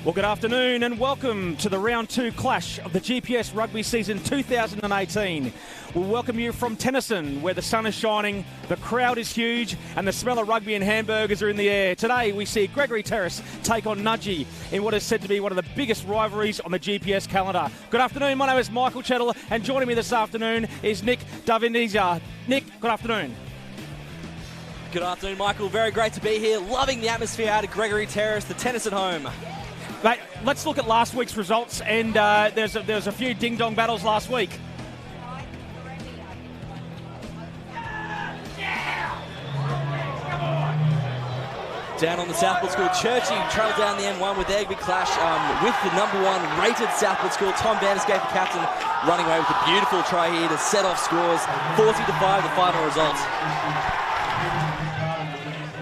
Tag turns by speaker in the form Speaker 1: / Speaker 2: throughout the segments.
Speaker 1: Well, good afternoon and welcome to the round 2 clash of the GPS Rugby season 2018. We'll welcome you from Tennyson, where the sun is shining, the crowd is huge, and the smell of rugby and hamburgers are in the air. Today, we see Gregory Terrace take on Nudgee in what is said to be one of the biggest rivalries on the GPS calendar. Good afternoon, my name is Michael Chettle, and joining me this afternoon is Nick Davindija. Nick, good afternoon.
Speaker 2: Good afternoon, Michael. Very great to be here. Loving the atmosphere out at Gregory Terrace, the Tennyson home.
Speaker 1: Mate, let's look at last week's results, and there's a few ding-dong battles last week.
Speaker 2: Down on the Southwood School, Churchy travelled down the M1 with their big clash with the #1 rated Southwood School. Tom Vanderscape, the captain, running away with a beautiful try here to set off scores. 40-5, the final result.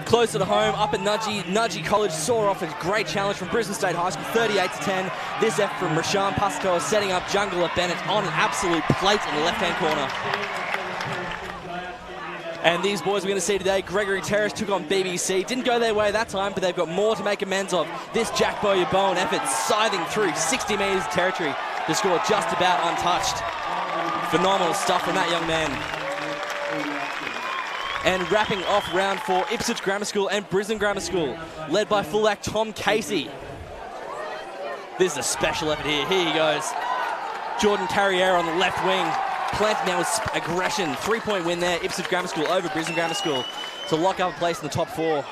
Speaker 2: Closer to home, up at Nudgee College saw off a great challenge from Brisbane State High School, 38-10. This effort from Rashaan Pasatoa setting up Jungle at Bennett on an absolute plate in the left-hand corner. And these boys we're going to see today, Gregory Terrace took on BBC. Didn't go their way that time, but they've got more to make amends of. This Jack Bowen effort scything through 60 metres of territory to score just about untouched. Phenomenal stuff from that young man. And wrapping off round 4, Ipswich Grammar School and Brisbane Grammar School, led by fullback Tom Casey. This is a special effort here. Here he goes. Jordan Carriere on the left wing, planting down with aggression. 3-point win there, Ipswich Grammar School over Brisbane Grammar School to lock up a place in the top 4.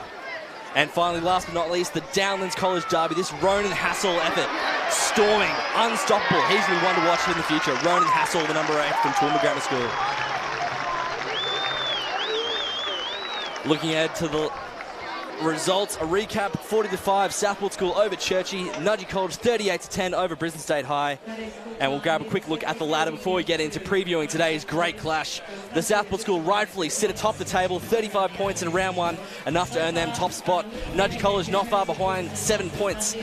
Speaker 2: And finally, last but not least, the Downlands College derby. This Ronan Hassel effort, storming, unstoppable. He's going to be one to watch in the future. Ronan Hassel, the number 8 from Toowoomba Grammar School. Looking ahead to the results, a recap: 40-5, Southwood School over Churchy, Nudgee College 38-10 over Brisbane State High. And we'll grab a quick look at the ladder before we get into previewing today's great clash. The Southwood School rightfully sit atop the table, 35 points in round 1, enough to earn them top spot. Nudgee College not far behind, 7 points.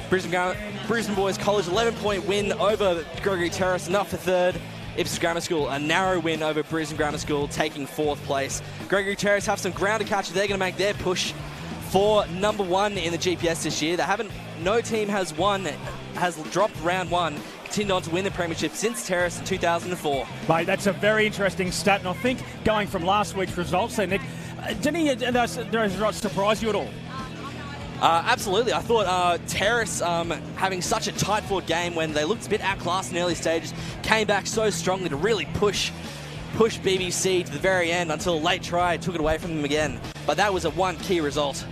Speaker 2: Brisbane Boys College 11-point win over Gregory Terrace, enough for 3rd. Ipswich Grammar School, a narrow win over Brisbane Grammar School, taking 4th place. Gregory Terrace have some ground to catch. They're going to make their push for #1 in the GPS this year. No team has dropped round 1, continued on to win the premiership since Terrace in 2004.
Speaker 1: Mate, that's a very interesting stat, and I think going from last week's results there, Nick, didn't those results surprise you at all?
Speaker 2: Absolutely. I thought Terrace, having such a tight-fought game when they looked a bit outclassed in early stages, came back so strongly to really push BBC to the very end until a late try took it away from them again. But that was one key result.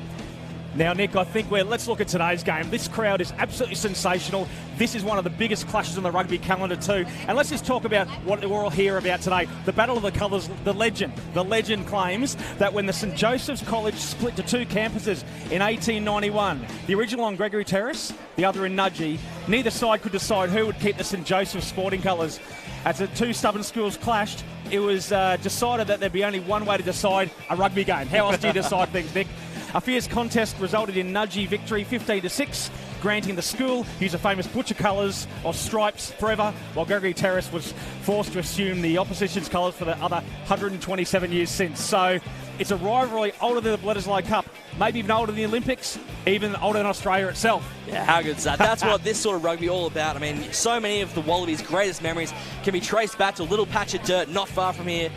Speaker 1: Now, Nick, I think let's look at today's game. This crowd is absolutely sensational. This is one of the biggest clashes on the rugby calendar too. And let's just talk about what we're all here about today. The Battle of the Colours, the legend. The legend claims that when the St Joseph's College split to 2 campuses in 1891, the original on Gregory Terrace, the other in Nudgee, neither side could decide who would keep the St Joseph's sporting colours. As the 2 stubborn schools clashed, it was decided that there'd be only one way to decide a rugby game. How else do you decide things, Nick? A fierce contest resulted in Nudgee victory 15-6, granting the school use the famous butcher colours of stripes forever, while Gregory Terrace was forced to assume the opposition's colours for the other 127 years since. So it's a rivalry older than the Bledisloe Cup, maybe even older than the Olympics, even older than Australia itself.
Speaker 2: Yeah, how good is that? That's what this sort of rugby all about. I mean, so many of the Wallabies' greatest memories can be traced back to a little patch of dirt not far from here.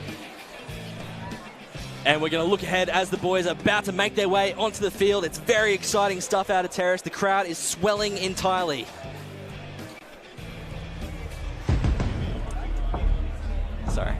Speaker 2: And we're going to look ahead as the boys are about to make their way onto the field. It's very exciting stuff out of Terrace. The crowd is swelling entirely. Sorry.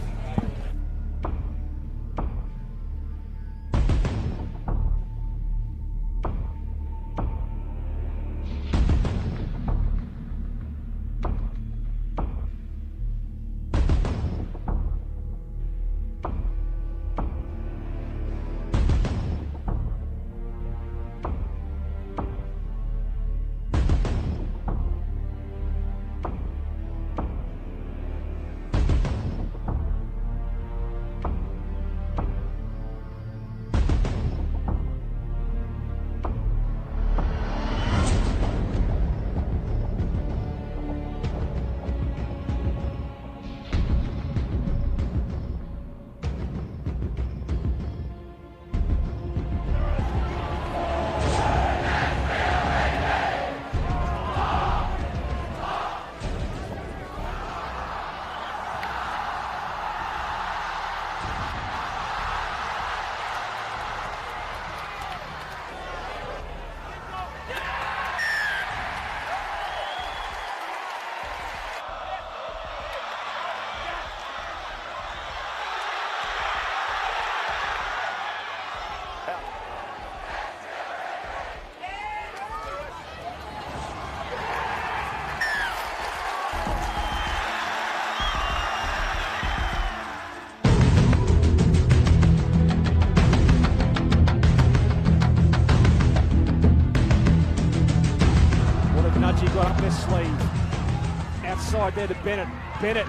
Speaker 1: there to Bennett. Bennett,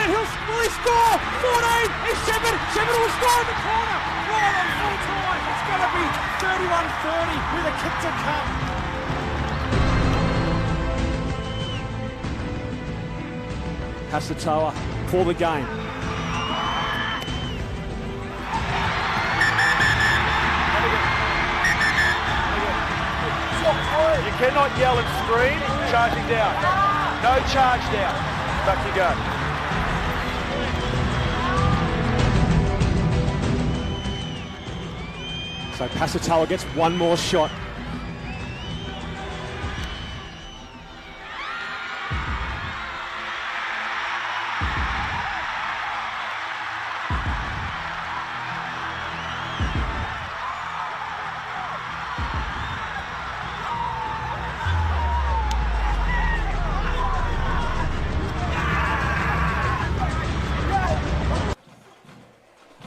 Speaker 1: will he score? 14, it's Shepard will score in the corner. Right on full time. It's going to be 31-30 with a kick to come. Pasatoa for the game.
Speaker 3: You cannot yell and scream, charging down. No charge down. Back you go.
Speaker 1: So Pasatoa gets one more shot.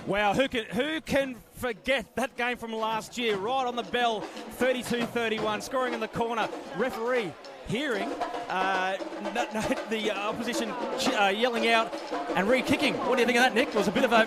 Speaker 1: Wow, who can forget that game from last year? Right on the bell, 32-31, scoring in the corner. Referee hearing the opposition yelling out and re-kicking. What do you think of that, Nick? It was a bit of a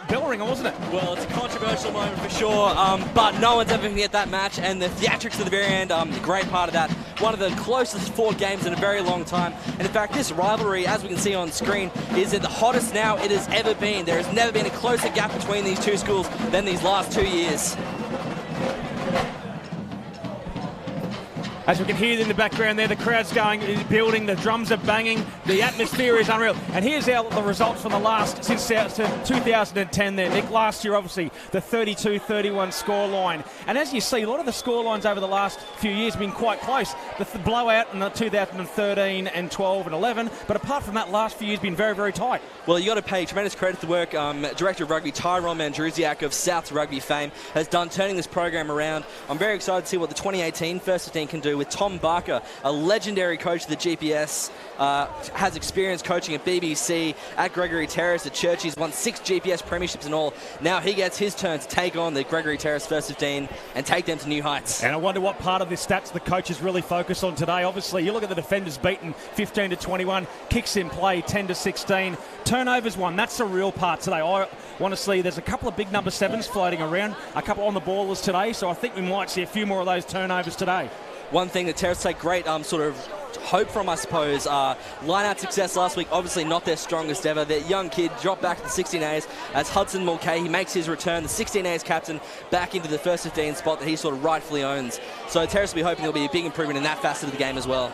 Speaker 1: bell ringer, wasn't it?
Speaker 2: Well, it's a controversial moment for sure, but no one's ever forget that match, and the theatrics at the very end, a great part of that. One of the closest fought games in a very long time, and in fact, this rivalry, as we can see on screen, is at the hottest now it has ever been. There has never been a closer gap between these two schools than these last 2 years.
Speaker 1: As we can hear in the background there, the crowd's building, the drums are banging, the atmosphere is unreal. And here's the results from the last, since 2010 there, Nick. Last year, obviously, the 32-31 scoreline. And as you see, a lot of the scorelines over the last few years have been quite close. The blowout in the 2013 and 12 and 11, but apart from that, last few years been very, very tight.
Speaker 2: Well, you got to pay tremendous credit to the work Director of Rugby, Tyrone Mandrusiak of South Rugby fame, has done turning this program around. I'm very excited to see what the 2018 First 15 can do with Tom Barker, a legendary coach of the GPS, has experience coaching at BBC, at Gregory Terrace, at Church. He's won 6 GPS premierships in all. Now he gets his turn to take on the Gregory Terrace First 15 and take them to new heights.
Speaker 1: And I wonder what part of this stats the coaches really focus on today. Obviously, you look at the defenders beaten 15-21, kicks in play 10-16, turnovers won. That's the real part today. I want to see there's a couple of big number 7s floating around, a couple on the ballers today, so I think we might see a few more of those turnovers today.
Speaker 2: One thing that Terrace take great sort of hope from, I suppose, line-out success last week, obviously not their strongest ever. Their young kid dropped back to the 16As as Hudson Mulcahy, he makes his return, the 16As captain, back into the first 15 spot that he sort of rightfully owns. So Terrace will be hoping there'll be a big improvement in that facet of the game as well.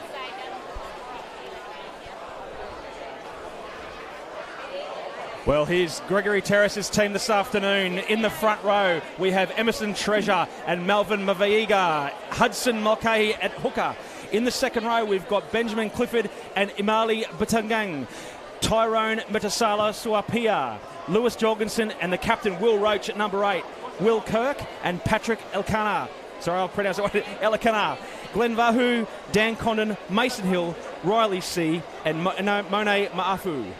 Speaker 1: Well, here's Gregory Terrace's team this afternoon. In the front row, we have Emerson Treasure and Melvin Mavaiga, Hudson Mulcahy at hooker. In the second row, we've got Benjamin Clifford and Imali Batangang, Tyrone Metasala Suapia, Lewis Jorgensen and the captain Will Roach at number 8, Will Kirk and Patrick Elkanah. Sorry, I'll pronounce it. Elkanah. Glenn Vahu, Dan Condon, Mason Hill, Riley C and Monet Maafu.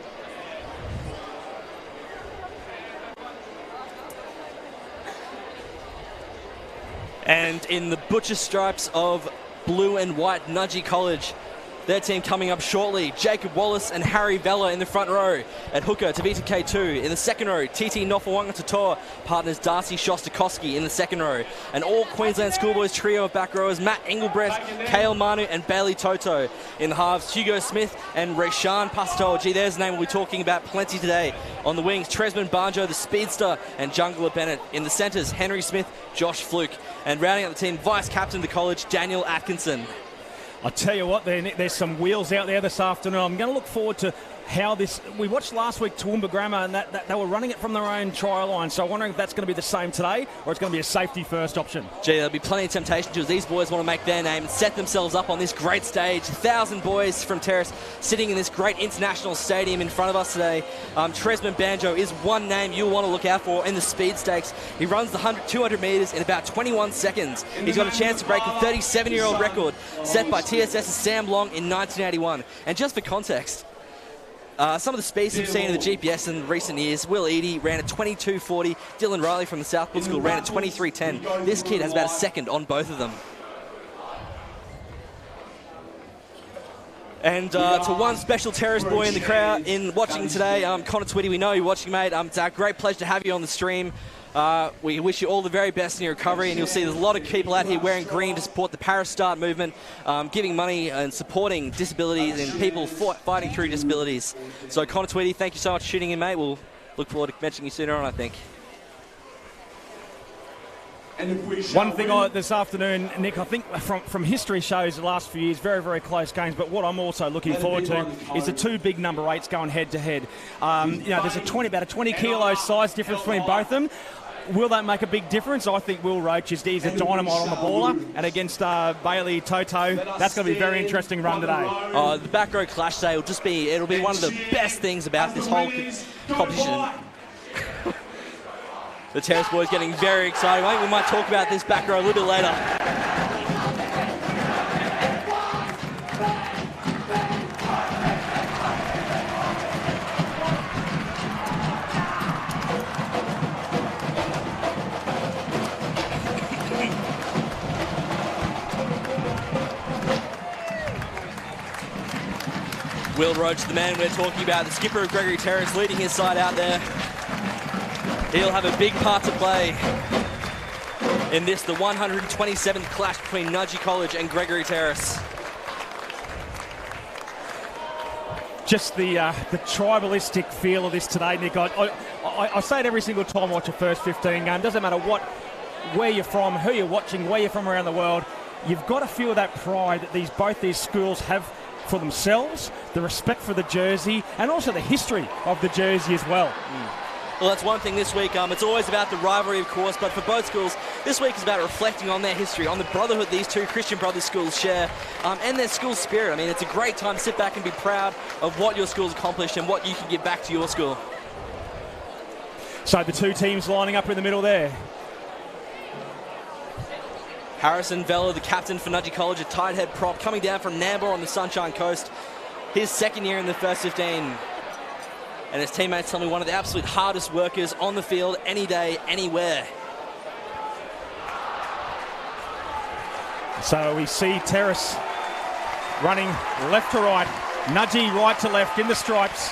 Speaker 2: And in the butcher stripes of blue and white, Nudgee College, their team coming up shortly. Jacob Wallace and Harry Vella in the front row. At hooker, Tavita K2. In the second row, TT Nofawanga Tatoa, partners Darcy Shostakovsky in the second row. An all Queensland Schoolboys trio of back rowers, Matt Engelbreth, Kale Manu and Bailey Toto. In the halves, Hugo Smith and Reshan Pasatoa. Gee, there's a name we'll be talking about plenty today. On the wings, Tresman Banjo, the speedster, and Jungler Bennett. In the centres, Henry Smith, Josh Fluke. And rounding out the team, vice-captain of the college, Daniel Atkinson.
Speaker 1: I tell you what, there's some wheels out there this afternoon. I'm going to look forward to how this... We watched last week Toowoomba Grammar and that they were running it from their own trial line, so I'm wondering if that's going to be the same today or it's going to be a safety first option.
Speaker 2: Gee, there'll be plenty of temptation to as these boys want to make their name and set themselves up on this great stage. 1,000 boys from Terrace sitting in this great international stadium in front of us today. Tresman Banjo is one name you'll want to look out for in the speed stakes. He runs the 200 metres in about 21 seconds. He's got a chance to break the 37-year-old record set by TSS's Sam Long in 1981. And just for context, some of the speeds we've seen in the GPS in recent years, Will Eadie ran at 22.40, Dylan Riley from the Southwood School ran at 23.10. This kid has about a second on both of them. And to one special Terrace boy in the crowd in watching today, Connor Twitty, we know you're watching, mate. It's a great pleasure to have you on the stream. We wish you all the very best in your recovery, and you'll see there's a lot of people out here wearing green to support the Paris Start movement, giving money and supporting disabilities and people fighting through disabilities. So Connor Twitty, thank you so much for tuning in, mate. We'll look forward to mentioning you sooner on, I think.
Speaker 1: One thing this afternoon, Nick, I think from history shows the last few years, very, very close games, but what I'm also looking forward to is the two big number 8s going head-to-head. There's about a 20 kilo size difference between both of them. Will that make a big difference? I think Will Roach is a dynamite on the baller, and against Bailey Toto, that's going to be a very interesting run today.
Speaker 2: The back row clash today it'll be one of the best things about this whole competition. The Terrace boys getting very excited. I think we might talk about this back row a little bit later. Will Roach, the man we're talking about, the skipper of Gregory Terrace, leading his side out there. He'll have a big part to play in this, the 127th clash between Nudgee College and Gregory Terrace.
Speaker 1: Just the tribalistic feel of this today, Nick. I say it every single time I watch a first 15 game. Doesn't matter where you're from, who you're watching, where you're from around the world. You've got to feel that pride that both these schools have for themselves, the respect for the jersey, and also the history of the jersey as well.
Speaker 2: Well, that's one thing this week. It's always about the rivalry, of course, but for both schools, this week is about reflecting on their history, on the brotherhood these two Christian Brothers schools share, and their school spirit. I mean, it's a great time to sit back and be proud of what your school's accomplished and what you can give back to your school.
Speaker 1: So the two teams lining up in the middle there.
Speaker 2: Harrison Vella, the captain for Nudgee College, a tight head prop, coming down from Nambour on the Sunshine Coast. His second year in the first 15. And his teammates tell me one of the absolute hardest workers on the field, any day, anywhere.
Speaker 1: So we see Terrace running left to right, Nudgee right to left in the stripes.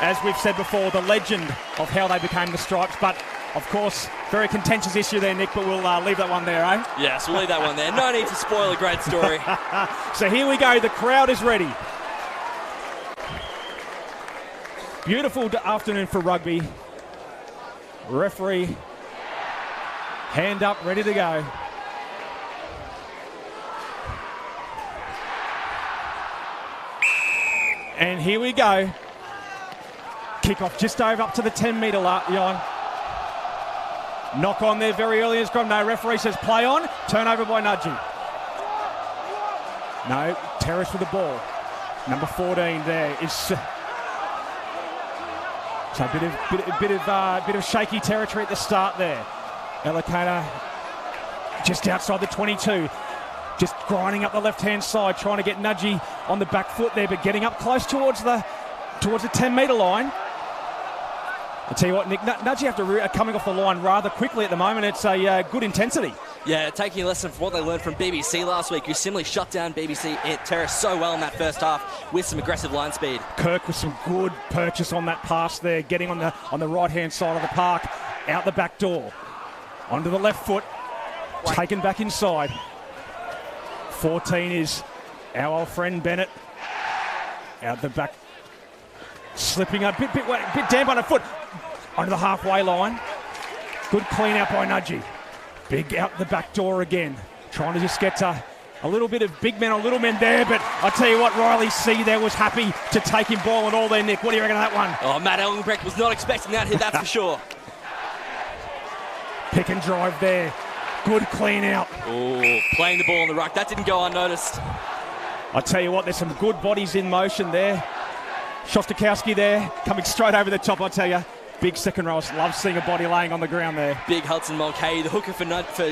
Speaker 1: As we've said before, the legend of how they became the stripes. But, of course, very contentious issue there, Nick, but we'll leave that one there, eh?
Speaker 2: Yes, we'll leave that one there. No need to spoil a great story.
Speaker 1: So here we go. The crowd is ready. Beautiful afternoon for rugby. Referee, hand up, ready to go. And here we go. Kick-off just over up to the 10-metre line. Knock on there very early in the scrum. No, referee says play on. Turnover by Nudgee. No, Terrace with the ball. Number 14 there is... So a bit of shaky territory at the start there. Elikana just outside the 22. Just grinding up the left-hand side, trying to get Nudgee on the back foot there, but getting up close towards the 10-metre line. I'll tell you what, Nick, Nudgee are coming off the line rather quickly at the moment. It's a good intensity.
Speaker 2: Yeah, taking a lesson from what they learned from BBC last week, who similarly shut down BBC Terrace so well in that first half with some aggressive line speed.
Speaker 1: Kirk with some good purchase on that pass there, getting on the right-hand side of the park, out the back door, onto the left foot, taken back inside. 14 is our old friend Bennett, out the back, slipping a bit damp on a foot, onto the halfway line. Good clean out by Nudgee. Big out the back door again. Trying to just get a little bit of big men or little men there, but I tell you what, Riley C there was happy to take him ball and all there, Nick. What do you reckon of that one?
Speaker 2: Oh, Matt Ellenbrecht was not expecting that hit, that's for sure.
Speaker 1: Pick and drive there. Good clean out.
Speaker 2: Oh, playing the ball on the ruck. That didn't go unnoticed.
Speaker 1: I tell you what, there's some good bodies in motion there. Shostakowski there, coming straight over the top, I tell you. Big second row. Love seeing a body laying on the ground there.
Speaker 2: Big Hudson Mulcahy, the hooker for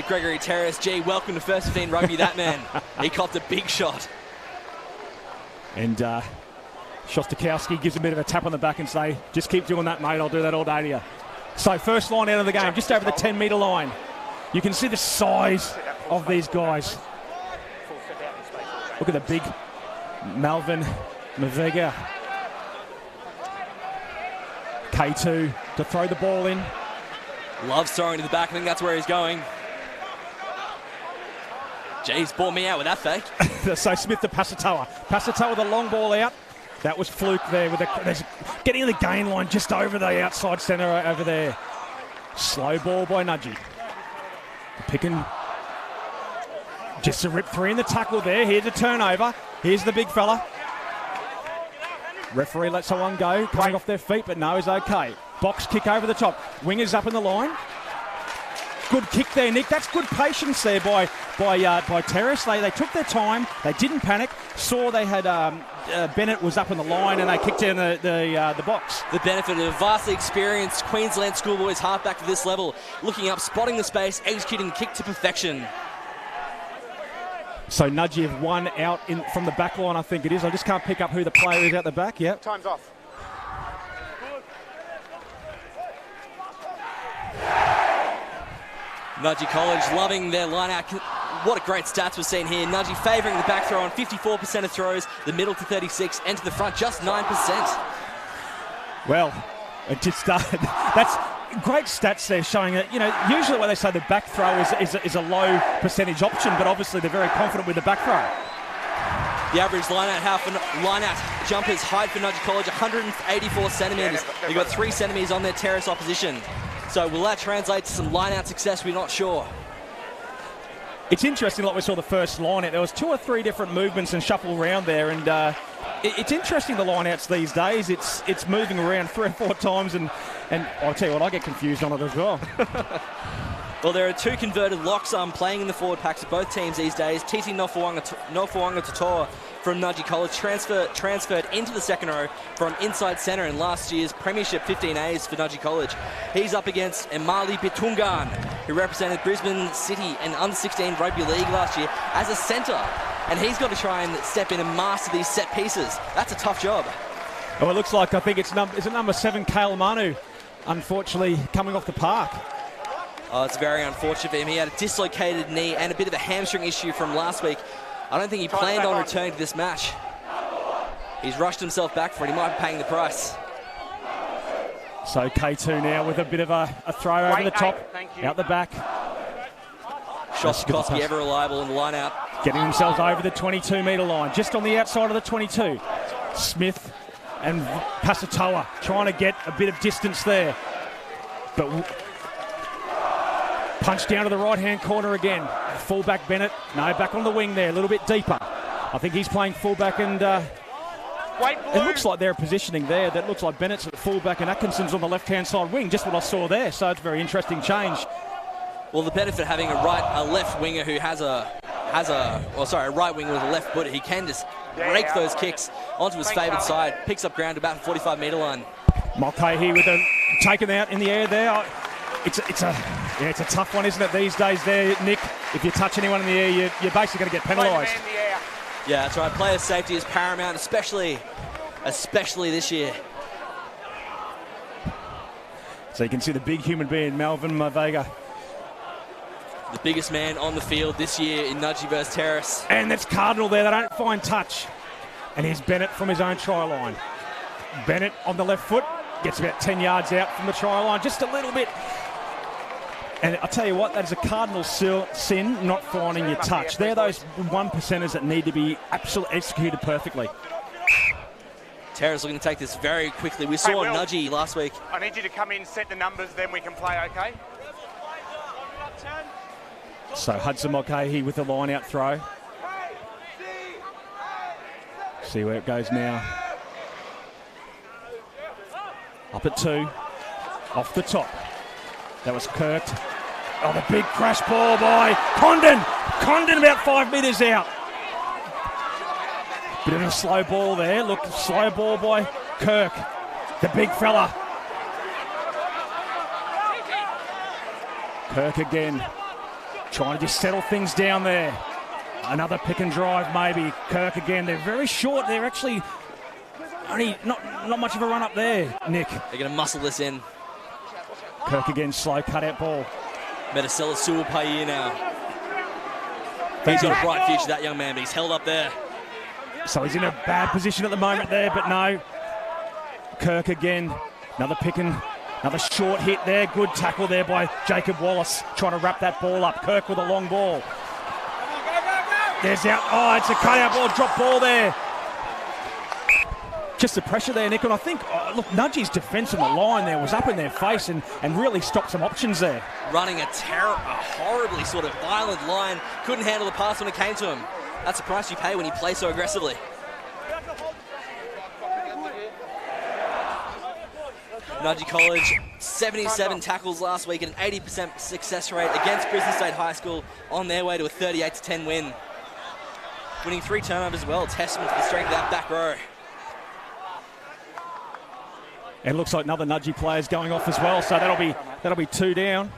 Speaker 2: Gregory Terrace. Gee, welcome to First 15 Rugby, that man. He copped a big shot.
Speaker 1: And Shostakowski gives a bit of a tap on the back and say, just keep doing that, mate. I'll do that all day to you. So first line out of the game, just over the 10-metre line. You can see the size of these guys. Look at the Melvin Mavega. K2 to throw the ball in.
Speaker 2: Loves throwing to the back. I think that's where he's going. Jeez, bought me out with that fake.
Speaker 1: So Smith to Pasatoa. Pasatoa with a long ball out. That was fluke there with getting to the gain line just over the outside centre over there. Slow ball by Nudgee. Picking just a rip three in the tackle there. Here's a turnover. Here's the big fella. Referee lets someone go, coming off their feet, but no, he's okay. Box kick over the top. Wingers up in the line. Good kick there, Nick. That's good patience there by Terrace. They took their time. They didn't panic. Saw they had Bennett was up in the line and they kicked in the box.
Speaker 2: The benefit of a vastly experienced Queensland schoolboys halfback to this level, looking up, spotting the space, executing kick to perfection.
Speaker 1: So Nudgee have one out from the back line, I think it is. I just can't pick up who the player is out the back. Yep.
Speaker 3: Time's off.
Speaker 2: Nudgee College loving their line out. What a great stats we're seeing here. Nudgee favouring the back throw on 54% of throws, the middle to 36, and to the front just 9%.
Speaker 1: Well, it just started. That's great stats there showing that, usually when they say the back throw is a low percentage option, but obviously they're very confident with the back throw.
Speaker 2: The average line-out jumpers height for Nudgee College, 184 centimetres. They've got 3 centimetres on their terrace opposition. So will that translate to some line-out success? We're not sure.
Speaker 1: It's interesting, like we saw the first line-out. There was 2 or 3 different movements and shuffle around there, and it's interesting, the line-outs these days. It's moving around 3 or 4 times, and I'll tell you what, I get confused on it as well.
Speaker 2: Well, there are 2 converted locks playing in the forward packs of both teams these days. Titi Nofoanga Totoa from Nudgee College transferred into the second row from inside centre in last year's Premiership 15As for Nudgee College. He's up against Emali Bitungan, who represented Brisbane City in under-16 Rugby League last year as a centre. And he's got to try and step in and master these set pieces. That's a tough job.
Speaker 1: Oh, it looks like, I think it's number 7, Kale Manu, unfortunately coming off the park.
Speaker 2: Oh, it's very unfortunate for him. He had a dislocated knee and a bit of a hamstring issue from last week. I don't think he planned on returning to this match. He's rushed himself back for it. He might be paying the price.
Speaker 1: So K2 now with a bit of a throw over the top, out the back.
Speaker 2: Shostakovsky ever reliable in the line out.
Speaker 1: Getting themselves over the 22-metre line, just on the outside of the 22. Smith and Pasatoa trying to get a bit of distance there. But punch down to the right-hand corner again. Fullback Bennett, no, back on the wing there, a little bit deeper. I think he's playing fullback, and it looks like they're positioning there. That looks like Bennett's at fullback and Atkinson's on the left-hand side wing, just what I saw there. So it's a very interesting change.
Speaker 2: Well, the benefit of having a left winger who has a right winger with a left footer, he can just rake those kicks onto his favoured side, picks up ground about the 45-metre line. Mulcahy
Speaker 1: with a taken out in the air there. It's a tough one, isn't it, these days there, Nick? If you touch anyone in the air, you're basically going to get penalised.
Speaker 2: Yeah, that's right. Player safety is paramount, especially this year.
Speaker 1: So you can see the big human being, Melvin Mavega.
Speaker 2: The biggest man on the field this year in Nudgee versus Terrace.
Speaker 1: And that's Cardinal there. They don't find touch. And here's Bennett from his own try line. Bennett on the left foot. Gets about 10 yards out from the try line. Just a little bit. And I'll tell you what, that is a cardinal sin, not finding your touch. They're those 1%ers that need to be absolutely executed perfectly.
Speaker 2: Terrace looking to take this very quickly. We saw Nudgee last week.
Speaker 3: I need you to come in, set the numbers, then we can play, okay?
Speaker 1: So Hudson Mulcahy with the line-out throw. See where it goes now. Up at 2. Off the top. That was Kirk. Oh, the big crash ball by Condon. Condon about 5 metres out. Bit of a slow ball there. Look, slow ball by Kirk. The big fella. Kirk again. Trying to just settle things down there. Another pick and drive maybe. Kirk again. They're very short. They're actually only not much of a run up there, Nick.
Speaker 2: They're going to muscle this in.
Speaker 1: Kirk again, slow cutout ball.
Speaker 2: Metasela Suapayi now. He's got a bright future, that young man, but he's held up there.
Speaker 1: So he's in a bad position at the moment there, but no. Kirk again, another short hit there. Good tackle there by Jacob Wallace, trying to wrap that ball up. Kirk with a long ball. There's out. Oh, it's a cut-out ball, drop ball there. Just the pressure there, Nick, and I think, look, Nudgee's defence on the line there was up in their face and really stopped some options there.
Speaker 2: Running a horribly sort of violent line. Couldn't handle the pass when it came to him. That's the price you pay when you play so aggressively. Nudgee College, 77 tackles last week and an 80% success rate against Brisbane State High School on their way to a 38-10 win. Winning 3 turnovers as well, testament to the strength of that back row.
Speaker 1: And it looks like another Nudgee player's going off as well, so that'll be 2 down.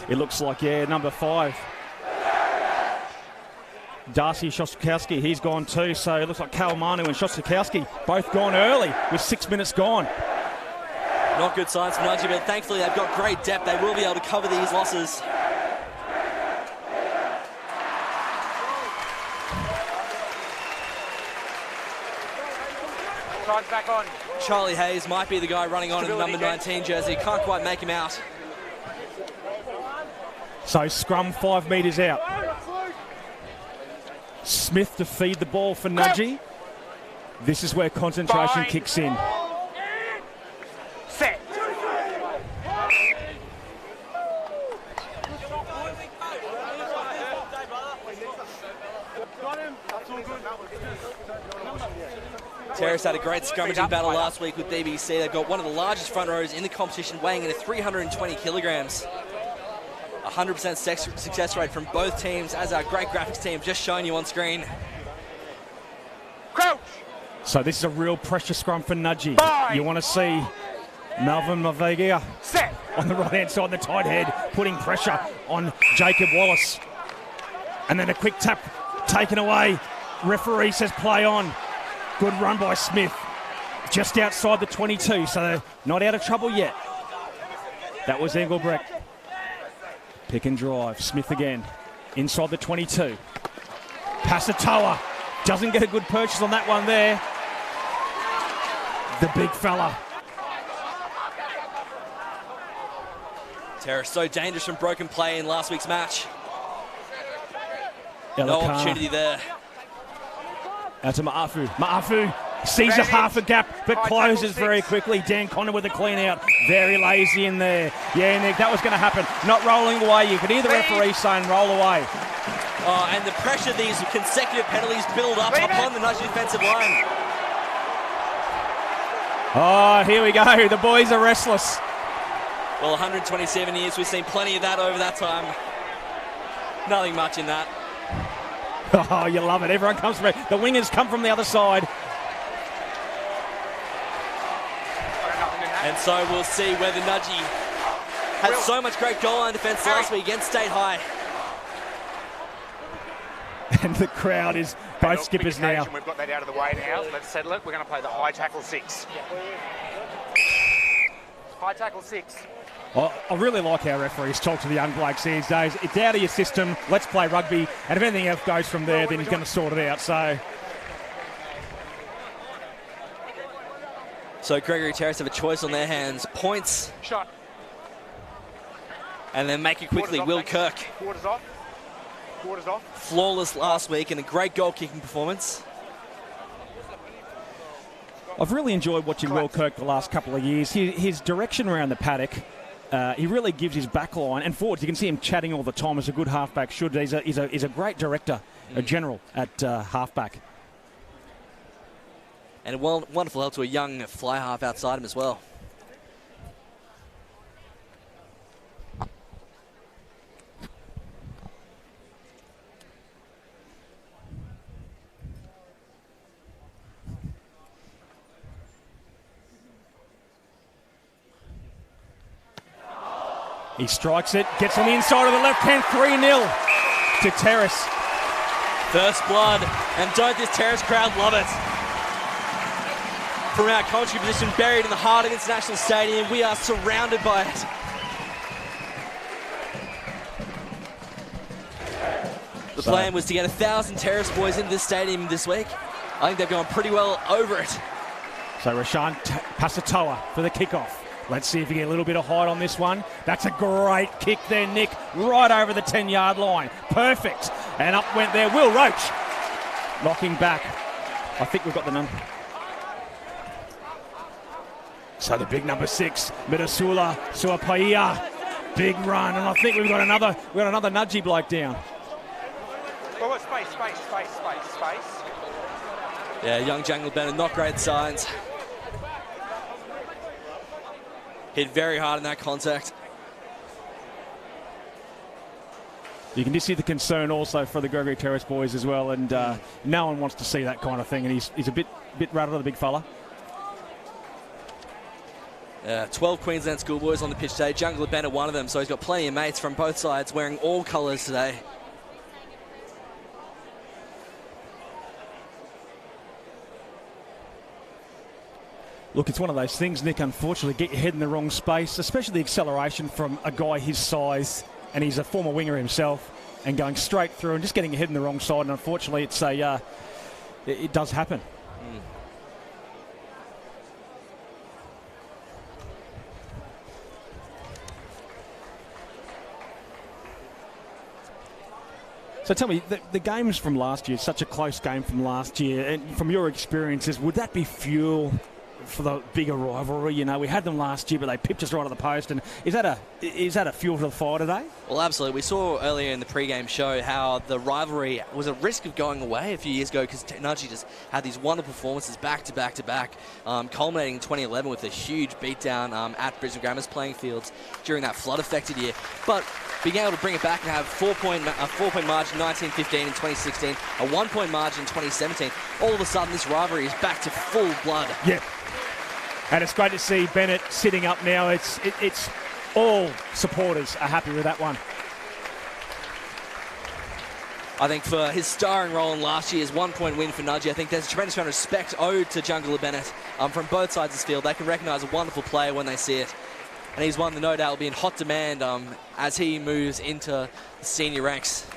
Speaker 1: It looks like, yeah, number 5. Darcy Shostakowski, he's gone too, so it looks like Kalmanu and Shostakowski both gone early with 6 minutes gone.
Speaker 2: Not good signs for Nudgee, but thankfully they've got great depth. They will be able to cover these losses.
Speaker 3: Time's back on.
Speaker 2: Charlie Hayes might be the guy running on in the number 19 jersey. Can't quite make him out.
Speaker 1: So scrum 5 metres out. Smith to feed the ball for Nudgee. This is where concentration kicks in.
Speaker 3: Set.
Speaker 2: Terrace had a great scrummaging battle last week with BBC. They've got one of the largest front rows in the competition, weighing in at 320 kilograms. 100% success rate from both teams, as our great graphics team just shown you on screen.
Speaker 3: Crouch.
Speaker 1: So this is a real pressure scrum for Nudgee. You want to see Melvin Mavegia on the right-hand side, the tight head, putting pressure on Jacob Wallace. And then a quick tap taken away. Referee says play on. Good run by Smith. Just outside the 22, so they're not out of trouble yet. That was Engelbrecht. Pick and drive. Smith again. Inside the 22. Pasatoa. Doesn't get a good purchase on that one there. The big fella.
Speaker 2: Terrace so dangerous from broken play in last week's match.
Speaker 1: Elakana.
Speaker 2: No opportunity there.
Speaker 1: Out to Ma'afu. Ma'afu sees a half a gap, but closes very quickly. Dan Connor with a clean out. Very lazy in there. Yeah, Nick, that was going to happen. Not rolling away. You could hear the referee saying roll away.
Speaker 2: Oh, and the pressure these consecutive penalties build up upon the Nudgee defensive line.
Speaker 1: Oh, here we go. The boys are restless.
Speaker 2: Well, 127 years, we've seen plenty of that over that time. Nothing much in that.
Speaker 1: Oh, you love it. Everyone comes from it. The wingers come from the other side.
Speaker 2: And so we'll see whether Nudgee had so much great goal line defence last week against State High.
Speaker 1: And the crowd is both skippers now.
Speaker 3: We've got that out of the way now. Let's settle it. We're going to play the high tackle 6. High tackle 6.
Speaker 1: Well, I really like how referees talk to the young blokes these days. It's out of your system. Let's play rugby. And if anything else goes from there, then he's going to sort it out.
Speaker 2: So Gregory Terrace have a choice on their hands. Points.
Speaker 3: Shot.
Speaker 2: And then make it quickly. Will Kirk.
Speaker 3: Quarters off. Quarters off.
Speaker 2: Flawless last week and a great goal-kicking performance.
Speaker 1: I've really enjoyed watching Will Kirk the last couple of years. His direction around the paddock, he really gives his back line and forwards. You can see him chatting all the time, as a good halfback should. He's a great director, a general at halfback.
Speaker 2: And a wonderful help to a young fly half outside him as well.
Speaker 1: He strikes it, gets on the inside of the left hand, 3-0 to Terrace.
Speaker 2: First blood, and don't this Terrace crowd love it? From our commentary position, buried in the heart of International Stadium, we are surrounded by it. The plan was to get 1,000 Terrace boys into this stadium this week. I think they've gone pretty well over it.
Speaker 1: So Rashaan Pasatoa for the kickoff. Let's see if we get a little bit of height on this one. That's a great kick there, Nick, right over the 10-yard line. Perfect. And up went there Will Roach. Knocking back. I think we've got the number. So the big number 6, Midasula Suapaia. Big run, and I think we've got another Nudgee bloke down.
Speaker 3: Well, space.
Speaker 2: Yeah, young Jungle Bennett, not great signs. Hit very hard in that contact.
Speaker 1: You can just see the concern also for the Gregory Terrace boys as well, and no one wants to see that kind of thing, and he's a bit rattled, the big fella.
Speaker 2: 12 Queensland schoolboys on the pitch today. Jungle Bennett, one of them, so he's got plenty of mates from both sides wearing all colours today.
Speaker 1: Look, it's one of those things, Nick, unfortunately, get your head in the wrong space, especially the acceleration from a guy his size, and he's a former winger himself, and going straight through and just getting your head in the wrong side, and unfortunately it's it does happen. So tell me, the games from last year, such a close game from last year, and from your experiences, would that be fuel for the bigger rivalry? You know, we had them last year, but they pipped us right at the post. And is that a fuel for the fire today?
Speaker 2: Well, absolutely. We saw earlier in the pre-game show how the rivalry was at risk of going away a few years ago because Nudgee just had these wonderful performances back to back to back, culminating in 2011 with a huge beatdown at Brisbane Grammar's playing fields during that flood-affected year. But being able to bring it back and have a four-point margin 19-15 in 2016, a 1-point margin in 2017, all of a sudden this rivalry is back to full blood.
Speaker 1: Yeah. And it's great to see Bennett sitting up now. It's all supporters are happy with that one.
Speaker 2: I think for his starring role in last year's 1-point win for Nudgee, I think there's a tremendous amount of respect owed to Jungle Bennett from both sides of this field. They can recognise a wonderful player when they see it. And he's one that no doubt will be in hot demand as he moves into the senior ranks.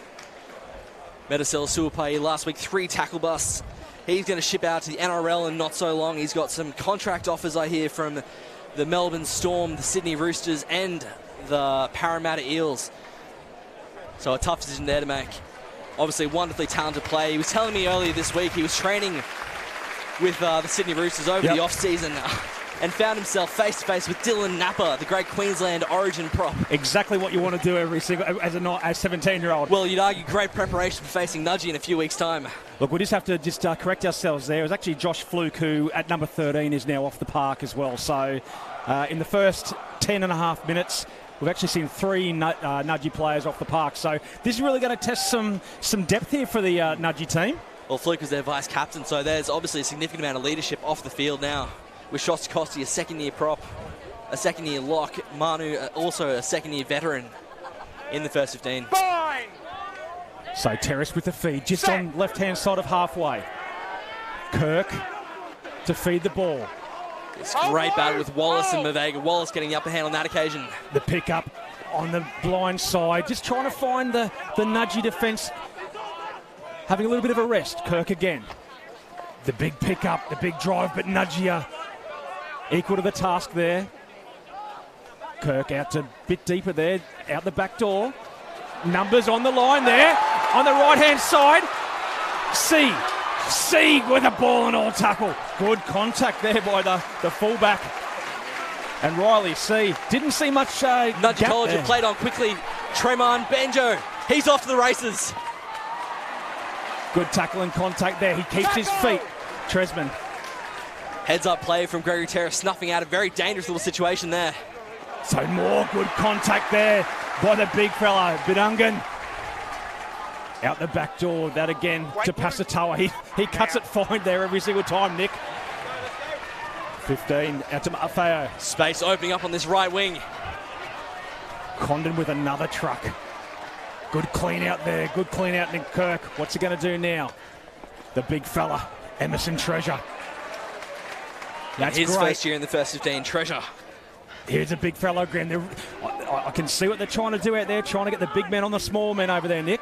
Speaker 2: Medicel Suapai last week, 3 tackle busts. He's going to ship out to the NRL in not so long. He's got some contract offers, I hear, from the Melbourne Storm, the Sydney Roosters, and the Parramatta Eels. So a tough decision there to make. Obviously, a wonderfully talented player. He was telling me earlier this week he was training with the Sydney Roosters over the off-season and found himself face-to-face with Dylan Napper, the great Queensland origin prop.
Speaker 1: Exactly what you want to do every single as a 17-year-old.
Speaker 2: Well, you'd argue great preparation for facing Nudgee in a few weeks' time.
Speaker 1: Look, we just have to correct ourselves there. It was actually Josh Fluke, who at number 13 is now off the park as well. So in the first 10 and a half minutes, we've actually seen 3 Nudgee players off the park. So this is really going to test some depth here for the Nudgee team.
Speaker 2: Well, Fluke was their vice-captain, so there's obviously a significant amount of leadership off the field now. With Shostakosti, a second-year prop, a second-year lock. Manu, also a second-year veteran in the first 15.
Speaker 3: Fine.
Speaker 1: So Terrace with the feed, just on left-hand side of halfway. Kirk to feed the ball.
Speaker 2: It's a great battle with Wallace and Mavega. Wallace getting the upper hand on that occasion.
Speaker 1: The pick-up on the blind side, just trying to find the Nudgee defence. Having a little bit of a rest. Kirk again. The big pick-up, the big drive, but Nudgee equal to the task there. Kirk out to a bit deeper there, out the back door. Numbers on the line there, on the right-hand side. C with a ball and all tackle. Good contact there by the fullback. And Riley C. Didn't see much
Speaker 2: Nudgee College had played on quickly. Tremon Benjo, he's off to the races.
Speaker 1: Good tackle and contact there. He keeps his feet. Tresman.
Speaker 2: Heads-up play from Gregory Terrace, snuffing out a very dangerous little situation there.
Speaker 1: So more good contact there by the big fella, Bidungan. Out the back door, that again to Pasatoa. He cuts it fine there every single time, Nick. 15, out to Mafeo.
Speaker 2: Space opening up on this right wing.
Speaker 1: Condon with another truck. Good clean out there, good clean out Nick Kirk. What's he going to do now? The big fella, Emerson Treasure. That's
Speaker 2: his
Speaker 1: great.
Speaker 2: First year in the first 15, Treasure.
Speaker 1: Here's a big fellow again. I can see what they're trying to do out there, trying to get the big men on the small men over there, Nick.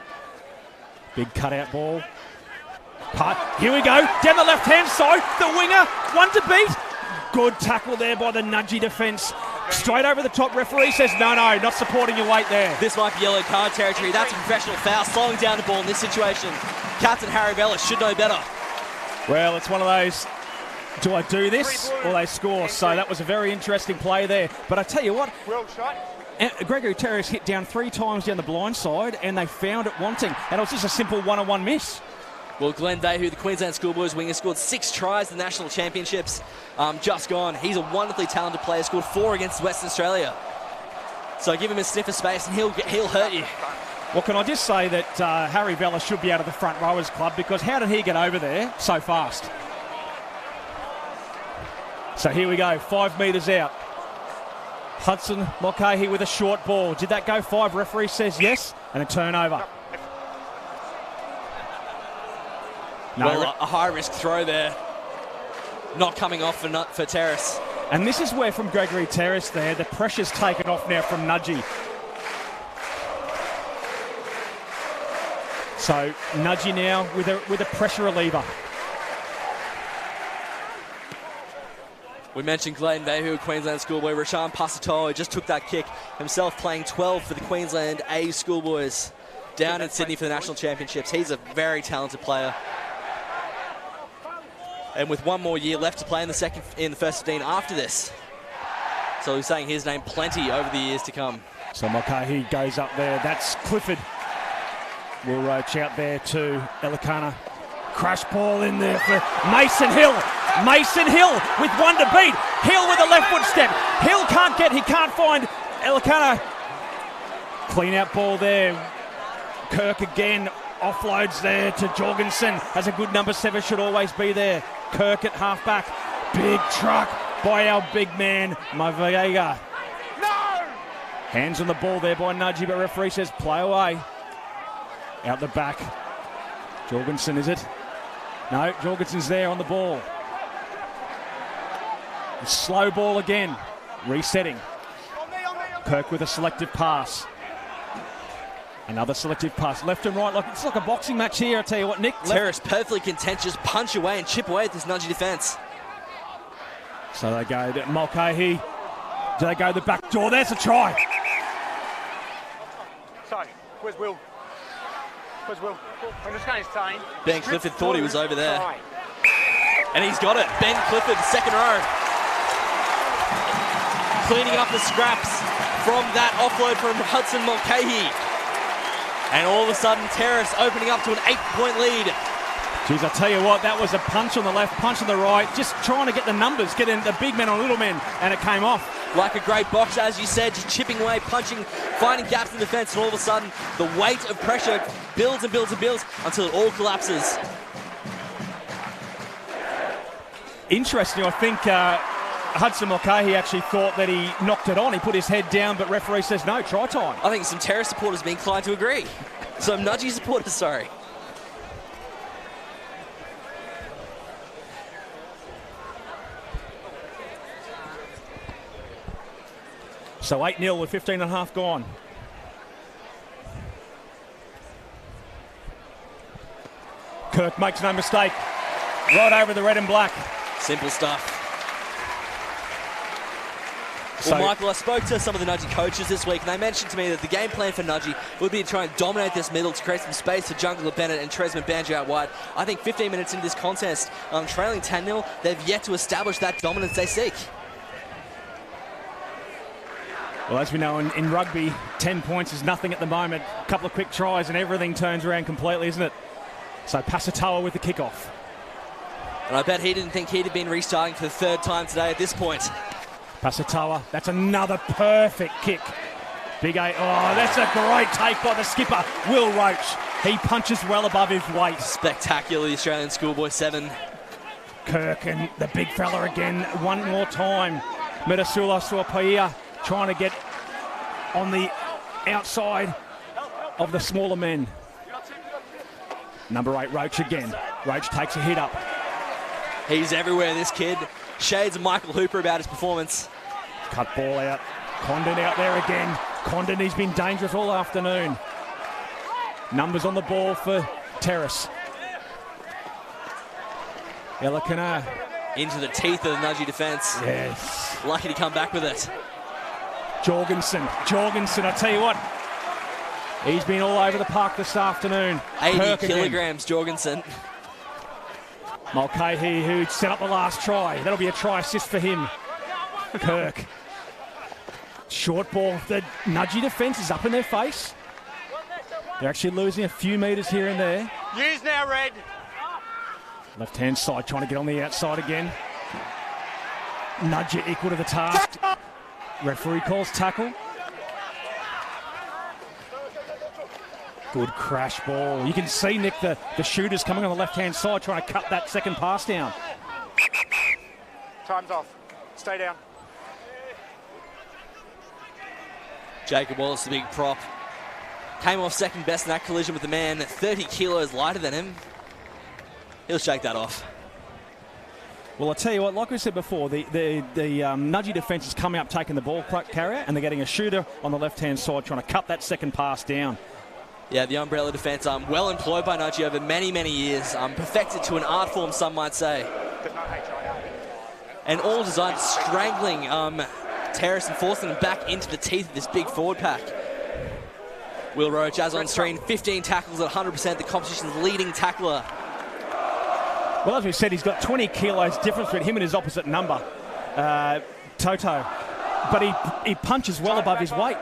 Speaker 1: Big cutout ball. Here we go, down the left-hand side, the winger, one to beat. Good tackle there by the Nudgee defence. Straight over the top, referee says, no, not supporting your weight there.
Speaker 2: This might be yellow card territory. That's a professional foul, slowing down the ball in this situation. Captain Harry Vella should know better.
Speaker 1: Well, it's one of those, do I do this or they score? So that was a very interesting play there. But I tell you what, Gregory Terrace hit down 3 times down the blind side and they found it wanting. And it was just a simple one-on-one miss.
Speaker 2: Well, Glenn Vahoo, the Queensland Schoolboys winger, scored 6 tries in the National Championships just gone. He's a wonderfully talented player, scored 4 against Western Australia. So give him a sniff of space and he'll hurt you.
Speaker 1: Well, can I just say that Harry Vella should be out of the front rowers club, because how did he get over there so fast? So here we go, 5 metres out. Hudson Mulcahy with a short ball. Did that go 5? Referee says yes, and a turnover. No,
Speaker 2: well, a high-risk throw there. Not coming off for Terrace.
Speaker 1: And this is where, from Gregory Terrace there, the pressure's taken off now from Nudgee. So Nudgee now with a pressure reliever.
Speaker 2: We mentioned Glenn Vahoo, Queensland schoolboy. Rashaan Pasatoa just took that kick himself, playing 12 for the Queensland A schoolboys down in Sydney for the National Championships. He's a very talented player. And with 1 more year left to play in the first 15 after this. So he's saying his name plenty over the years to come.
Speaker 1: So Mulcahy goes up there. That's Clifford. Will roach out there to Elikana. Crash ball in there for Mason Hill. Mason Hill with 1 to beat. Hill with a left foot step. Hill he can't find Elikana. Clean out ball there. Kirk again offloads there to Jorgensen. Has a good number 7, should always be there. Kirk at halfback. Big truck by our big man, Mavega. No! Hands on the ball there by Nudgee, but referee says play away. Out the back. Jorgensen, is it? No, Jorgensen's there on the ball. Slow ball again. Resetting. Kirk with a selective pass. Another selective pass, left and right. It's like a boxing match here, I tell you what, Nick.
Speaker 2: Terrace, perfectly contentious, punch away and chip away at this Nudgee defence.
Speaker 1: So they go to Mulcahy. Do they go the back door? There's a try.
Speaker 3: Sorry, where's Will? Where's Will? I'm just going to say.
Speaker 2: Ben Clifford thought he was over there. And he's got it. Ben Clifford, second row. Cleaning up the scraps from that offload from Hudson Mulcahy. And all of a sudden, Terrace opening up to an 8-point lead.
Speaker 1: Jeez, I tell you what, that was a punch on the left, punch on the right, just trying to get the numbers, get in the big men on little men, and it came off.
Speaker 2: Like a great boxer, as you said, just chipping away, punching, finding gaps in defence, and all of a sudden, the weight of pressure builds and builds and builds until it all collapses.
Speaker 1: Interesting, I think Hudson Mulcahy actually thought that he knocked it on. He put his head down, but referee says no, try time.
Speaker 2: I think some Terrace supporters be inclined to agree. Some Nudgee supporters, sorry.
Speaker 1: So 8-0 with 15 and a half gone. Kirk makes no mistake. Right over the red and black.
Speaker 2: Simple stuff. Well, Michael, I spoke to some of the Nudgee coaches this week, and they mentioned to me that the game plan for Nudgee would be to try and dominate this middle to create some space for Jungler Bennett and Tresman Banjo out wide. I think 15 minutes into this contest, trailing 10-0, they've yet to establish that dominance they seek.
Speaker 1: Well, as we know, in rugby, 10 points is nothing at the moment. A couple of quick tries and everything turns around completely, isn't it? So Pasatoa with the kickoff.
Speaker 2: And I bet he didn't think he'd have been restarting for the 3rd time today at this point.
Speaker 1: Pasatoa, that's another perfect kick. Big A, oh, that's a great take by the skipper, Will Roach. He punches well above his weight.
Speaker 2: Spectacular, the Australian schoolboy 7.
Speaker 1: Kirk and the big fella again, one more time. Metasula Suapaia trying to get on the outside of the smaller men. Number 8, Roach again. Roach takes a hit up.
Speaker 2: He's everywhere, this kid. Shades of Michael Hooper about his performance.
Speaker 1: Cut ball out. Condon out there again. Condon, he's been dangerous all afternoon. Numbers on the ball for Terrace. Elakana.
Speaker 2: Into the teeth of the Nudgee defence.
Speaker 1: Yes.
Speaker 2: Lucky to come back with it.
Speaker 1: Jorgensen, I tell you what, he's been all over the park this afternoon.
Speaker 2: 80
Speaker 1: Kirk
Speaker 2: kilograms,
Speaker 1: again.
Speaker 2: Jorgensen.
Speaker 1: Mulcahy, who set up the last try. That'll be a try assist for him. Kirk. Short ball. The Nudgee defence is up in their face. They're actually losing a few metres here and there.
Speaker 3: Use now, Red.
Speaker 1: Left-hand side trying to get on the outside again. Nudgee equal to the task. Referee calls tackle. Good crash ball. You can see, Nick, the shooters coming on the left-hand side trying to cut that second pass down.
Speaker 3: Time's off. Stay down.
Speaker 2: Jacob Wallace, the big prop. Came off second best in that collision with the man 30 kilos lighter than him. He'll shake that off.
Speaker 1: Well, I tell you what, like we said before, the Nudgee defence is coming up, taking the ball carrier, and they're getting a shooter on the left-hand side trying to cut that second pass down.
Speaker 2: Yeah, the umbrella defence, well employed by Nudgee over many, many years. Perfected to an art form, some might say. And all designed strangling Terrace and forcing him back into the teeth of this big forward pack. Will Roach, as on screen, 15 tackles at 100%, the competition's leading tackler.
Speaker 1: Well, as we said, he's got 20 kilos difference between him and his opposite number, Toto. But he punches well above his weight.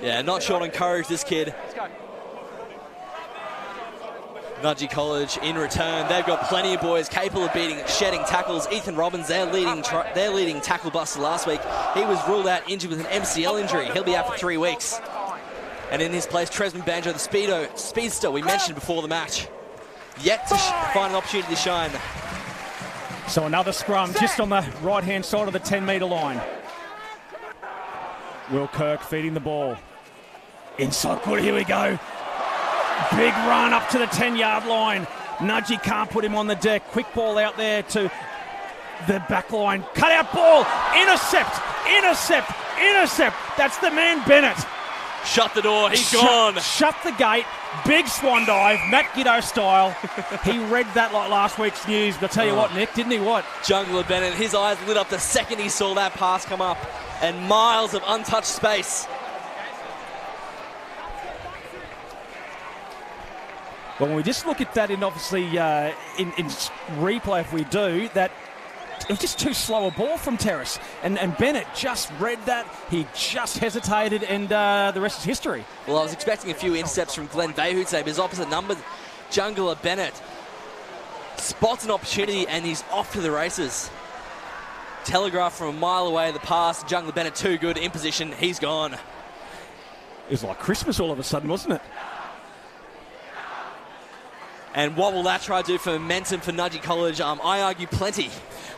Speaker 2: Yeah, not short on courage, this kid. Nudgee College in return. They've got plenty of boys capable of shedding tackles. Ethan Robbins, their leading tackle buster last week. He was ruled out injured with an MCL injury. He'll be out for 3 weeks. And in his place, Tresman Banjo, the speedster we mentioned before the match. Yet to find an opportunity to shine.
Speaker 1: So another scrum just on the right-hand side of the 10-metre line. Will Kirk feeding the ball. Inside good, here we go. Big run up to the 10-yard line. Nudgee can't put him on the deck. Quick ball out there to the back line. Cut out ball. Intercept. That's the man Bennett.
Speaker 2: Shut the door, he's gone.
Speaker 1: Shut the gate, big swan dive, Matt Giddo style. He read that like last week's news, but I'll tell you what, Nick, didn't he? What?
Speaker 2: Jungler Bennett, his eyes lit up the second he saw that pass come up, and miles of untouched space.
Speaker 1: Well, when we just look at that in obviously in replay, if we do, that it was just too slow a ball from Terrace. And Bennett just read that. He just hesitated, and the rest is history.
Speaker 2: Well, I was expecting a few intercepts from Glenn Bayhood today, but his opposite number, Jungler Bennett, spots an opportunity, and he's off to the races. Telegraph from a mile away, the pass. Jungler Bennett too good, in position, he's gone.
Speaker 1: It was like Christmas all of a sudden, wasn't it?
Speaker 2: And what will that try to do for momentum for Nudgee College? I argue plenty.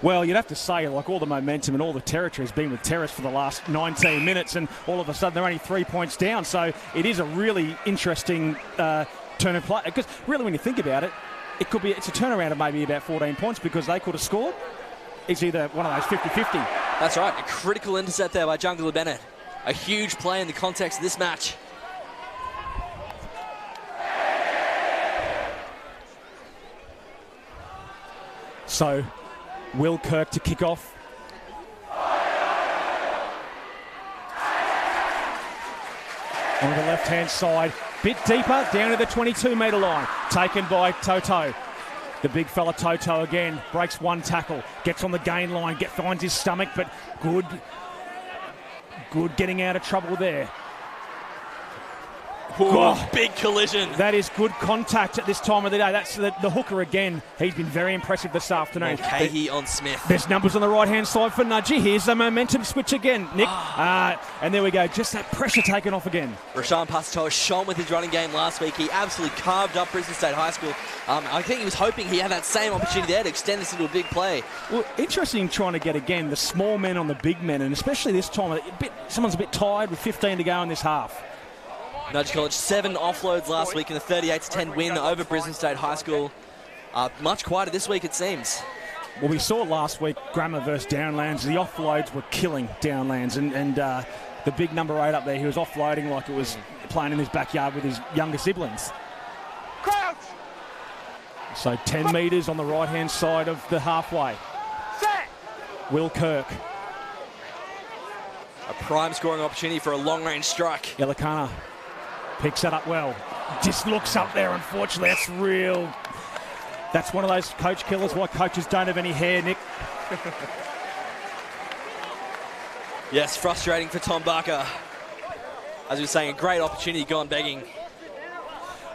Speaker 1: Well, you'd have to say, like, all the momentum and all the territory has been with Terrace for the last 19 minutes, and all of a sudden they're only 3 points down. So it is a really interesting turn of play. Because really, when you think about it, it's a turnaround of maybe about 14 points because they could have scored. It's either one of those 50-50.
Speaker 2: That's right. A critical intercept there by Jungler Bennett. A huge play in the context of this match.
Speaker 1: So, Will Kirk to kick off. On the left-hand side, bit deeper, down to the 22-metre line. Taken by Toto. The big fella Toto again, breaks one tackle, gets on the gain line, finds his stomach, but good getting out of trouble there.
Speaker 2: Ooh, big collision.
Speaker 1: That is good contact at this time of the day. That's the hooker again. He's been very impressive this afternoon.
Speaker 2: Mulcahy on Smith.
Speaker 1: There's numbers on the right-hand side for Nudgee. Here's the momentum switch again, Nick. And there we go. Just that pressure taken off again.
Speaker 2: Rashawn Pasatoa shone with his running game last week. He absolutely carved up Brisbane State High School. I think he was hoping he had that same opportunity there to extend this into a big play.
Speaker 1: Well, interesting trying to get, again, the small men on the big men, and especially this time, someone's a bit tired with 15 to go in this half.
Speaker 2: Nudgee College, 7 offloads last week in a 38-10 win over Brisbane State High School. Much quieter this week, it seems.
Speaker 1: Well, we saw last week Grammar versus Downlands. The offloads were killing Downlands, and the big number 8 up there, he was offloading like it was playing in his backyard with his younger siblings. So 10 metres on the right-hand side of the halfway.
Speaker 3: Set.
Speaker 1: Will Kirk.
Speaker 2: A prime scoring opportunity for a long-range strike.
Speaker 1: Elikana picks that up well. Just looks up there, unfortunately. That's real. That's one of those coach killers, why coaches don't have any hair, Nick.
Speaker 2: Yes, frustrating for Tom Barker. As we were saying, a great opportunity gone begging.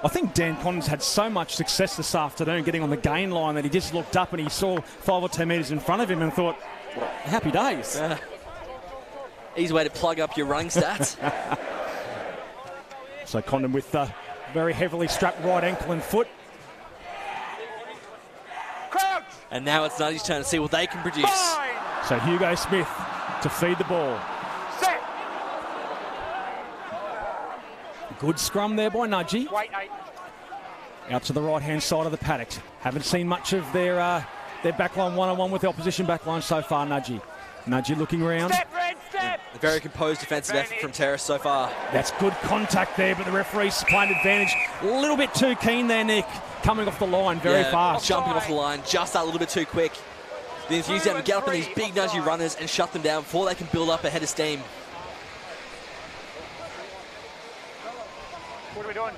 Speaker 1: I think Dan Condon's had so much success this afternoon getting on the gain line that he just looked up and he saw 5 or 10 metres in front of him and thought, happy days.
Speaker 2: Easy way to plug up your running stats.
Speaker 1: So Condon with the very heavily strapped right ankle and foot.
Speaker 3: Crouch.
Speaker 2: And now it's Nudgee's turn to see what they can produce.
Speaker 3: Fine.
Speaker 1: So Hugo Smith to feed the ball.
Speaker 3: Set.
Speaker 1: Good scrum there by Nudgee.
Speaker 3: Wait, 8.
Speaker 1: Out to the right-hand side of the paddock. Haven't seen much of their backline one-on-one with the opposition backline so far, Nudgee. Nudgee looking around.
Speaker 3: Step, Red, step.
Speaker 2: A very composed defensive effort from Terrace so far.
Speaker 1: That's good contact there, but the referee's playing advantage. A little bit too keen there, Nick. Coming off the line very fast.
Speaker 2: Jumping off the line just that little bit too quick. The enthusiasm to get up on these big Nudgee runners and shut them down before they can build up a head of steam.
Speaker 3: What are we doing?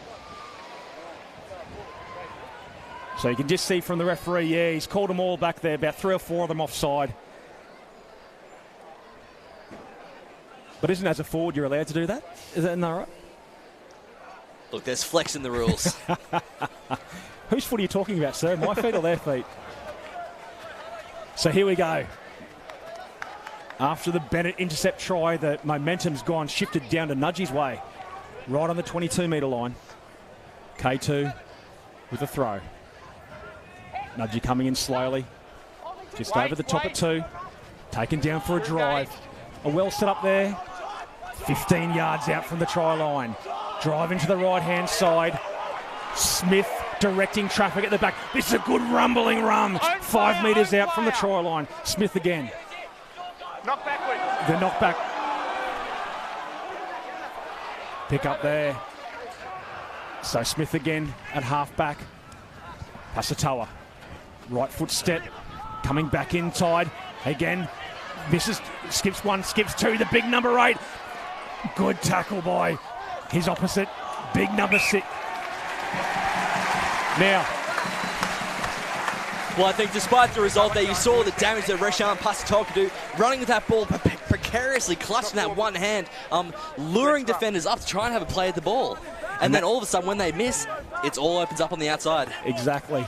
Speaker 1: So you can just see from the referee, he's called them all back there, about 3 or 4 of them offside. But isn't as a forward you're allowed to do that? Is that not right?
Speaker 2: Look, there's flex in the rules.
Speaker 1: Whose foot are you talking about, sir? My feet or their feet? So here we go. After the Bennett intercept try, the momentum's gone, shifted down to Nudgee's way. Right on the 22-metre line. K2 with a throw. Nudgee coming in slowly. Just over the top at 2. Taken down for a drive. A well set up there. 15 yards out from the try line. Drive into the right-hand side. Smith directing traffic at the back. This is a good rumbling run. 5 metres out from the try line. Smith again.
Speaker 3: Knock backwards.
Speaker 1: The knockback. Pick up there. So Smith again at half-back. Pasatoa. Right foot step. Coming back inside. Again. This is skips 1, skips 2. The big number 8. Good tackle by his opposite. Big number 6. Now.
Speaker 2: Well, I think despite the result there, you saw the damage that Reshan Pasatoa could do, running with that ball precariously, clutching that one hand, luring defenders up to try and have a play at the ball. And then all of a sudden, when they miss, it all opens up on the outside.
Speaker 1: Exactly.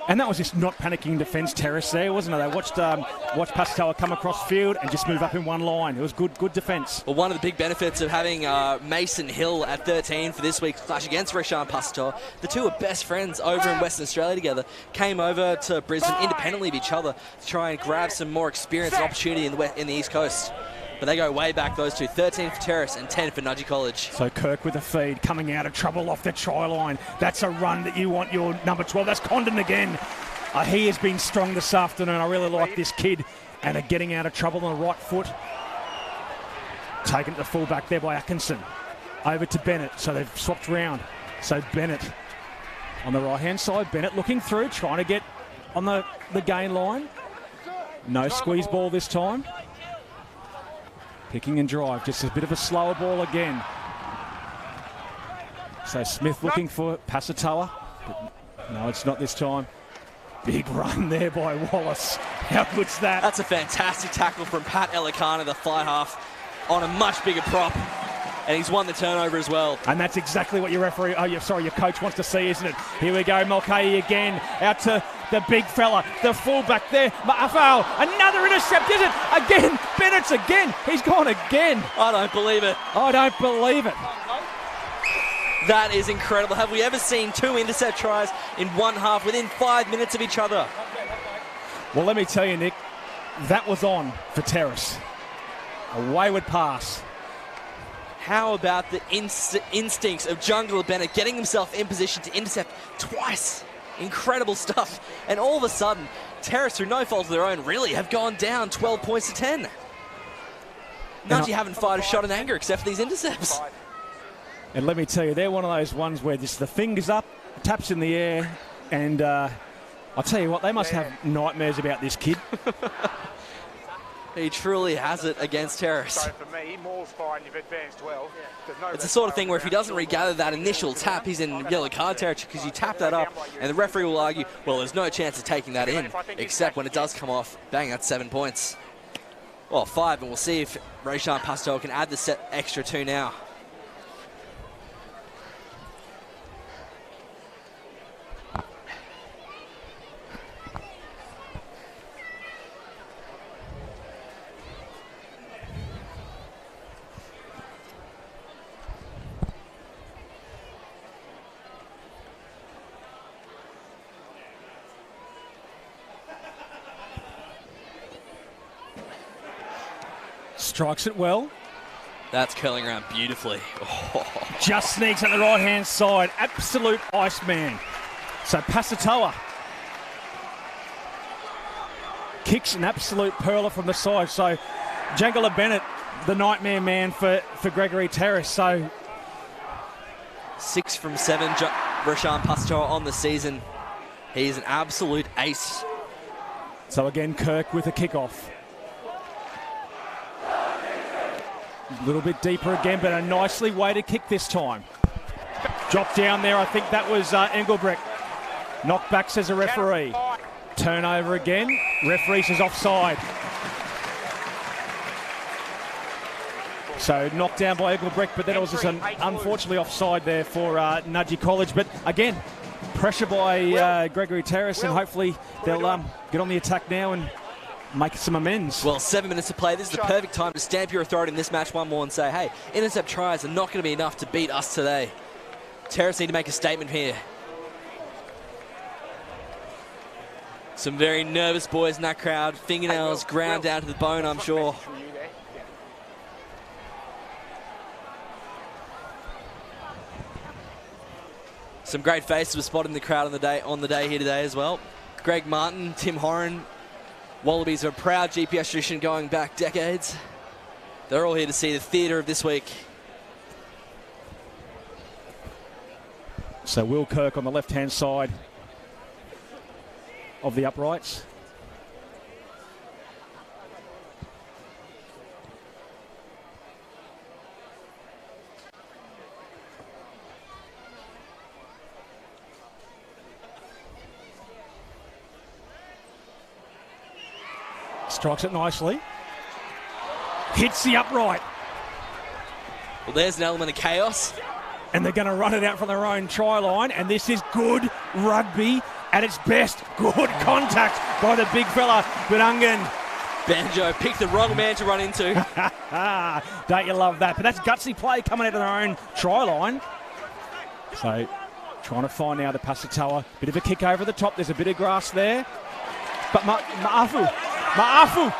Speaker 1: And that was just not panicking defence, Terrace there, wasn't it? They watched Pasatoa come across field and just move up in one line. It was good defence.
Speaker 2: Well, one of the big benefits of having Mason Hill at 13 for this week's clash against Reshan Pasatoa, the two are best friends over in Western Australia together, came over to Brisbane independently of each other to try and grab some more experience and opportunity in the East Coast. But they go way back, those two. 13 for Terrace and 10 for Nudgee College.
Speaker 1: So Kirk with a feed, coming out of trouble off the try line. That's a run that you want your number 12. That's Condon again. He has been strong this afternoon. I really like this kid. And they're getting out of trouble on the right foot. Taken to the full-back there by Atkinson. Over to Bennett. So they've swapped round. So Bennett on the right-hand side. Bennett looking through, trying to get on the gain line. No squeeze ball this time. Picking and drive, just a bit of a slower ball again. So Smith looking for Pasatoa. No, it's not this time. Big run there by Wallace. How good's that?
Speaker 2: That's a fantastic tackle from Pat Elikana, the fly half, on a much bigger prop. And he's won the turnover as well.
Speaker 1: And that's exactly what your coach wants to see, isn't it? Here we go, Mulcahy again, out to the big fella, the fullback there, Ma'afal, another intercept, is it? Again, Bennett's again, he's gone again.
Speaker 2: I don't believe it.
Speaker 1: I don't believe it.
Speaker 2: That is incredible. Have we ever seen 2 intercept tries in one half within 5 minutes of each other?
Speaker 1: Well, let me tell you, Nick, that was on for Terrace. A wayward pass.
Speaker 2: How about the instincts of Jungler Bennett getting himself in position to intercept twice? Incredible stuff. And all of a sudden, Terrace, through no fault of their own, really have gone down 12 points to 10. Nudgee haven't fired a shot in anger except for these intercepts.
Speaker 1: And let me tell you, they're one of those ones where just the fingers up, taps in the air, And I'll tell you what, they must have nightmares about this kid.
Speaker 2: He truly has it against Terrace.
Speaker 3: So for me, Moore's fine, you've advanced well. No
Speaker 2: It's the sort of thing where if he doesn't regather that initial tap, he's in yellow card territory because you tap that up and the referee will argue, well, there's no chance of taking that in, except when it does come off. Bang, that's 7 points. Well, 5, and we'll see if Roshan Pastel can add the extra 2 now.
Speaker 1: Strikes it well.
Speaker 2: That's curling around beautifully. Oh.
Speaker 1: Just sneaks at the right-hand side. Absolute Iceman. So Pasatoa kicks an absolute perler from the side. So Jangala Bennett, the nightmare man for Gregory Terrace. So
Speaker 2: 6 from 7, Roshan Pastel on the season. He's an absolute ace.
Speaker 1: So again, Kirk with a kickoff. A little bit deeper again, but a nicely weighted kick this time. Drop down there, I think that was Engelbrecht. Knocked back, says a referee. Turnover again. Referee says offside. So knocked down by Engelbrecht, but then it was just unfortunately offside there for Nudgee College. But again, pressure by Gregory Terrace, and hopefully they'll get on the attack now and make some amends.
Speaker 2: Well, 7 minutes to play. This is the perfect time to stamp your authority in this match one more and say, hey, intercept tries are not going to be enough to beat us today. Terrace need to make a statement here. Some very nervous boys in that crowd. Fingernails ground down to the bone, I'm sure. Some great faces were spotted in the crowd on the day here today as well. Greg Martin, Tim Horan. Wallabies are a proud GPS tradition going back decades. They're all here to see the theatre of this week.
Speaker 1: So Will Kirk on the left-hand side of the uprights. Strikes it nicely. Hits the upright.
Speaker 2: Well, there's an element of chaos.
Speaker 1: And they're going to run it out from their own try line. And this is good rugby at its best. Good contact by the big fella, Benungan.
Speaker 2: Banjo picked the wrong man to run into.
Speaker 1: Don't you love that? But that's gutsy play coming out of their own try line. So trying to find now the Pasatoa. Bit of a kick over the top. There's a bit of grass there. But Ma'afu,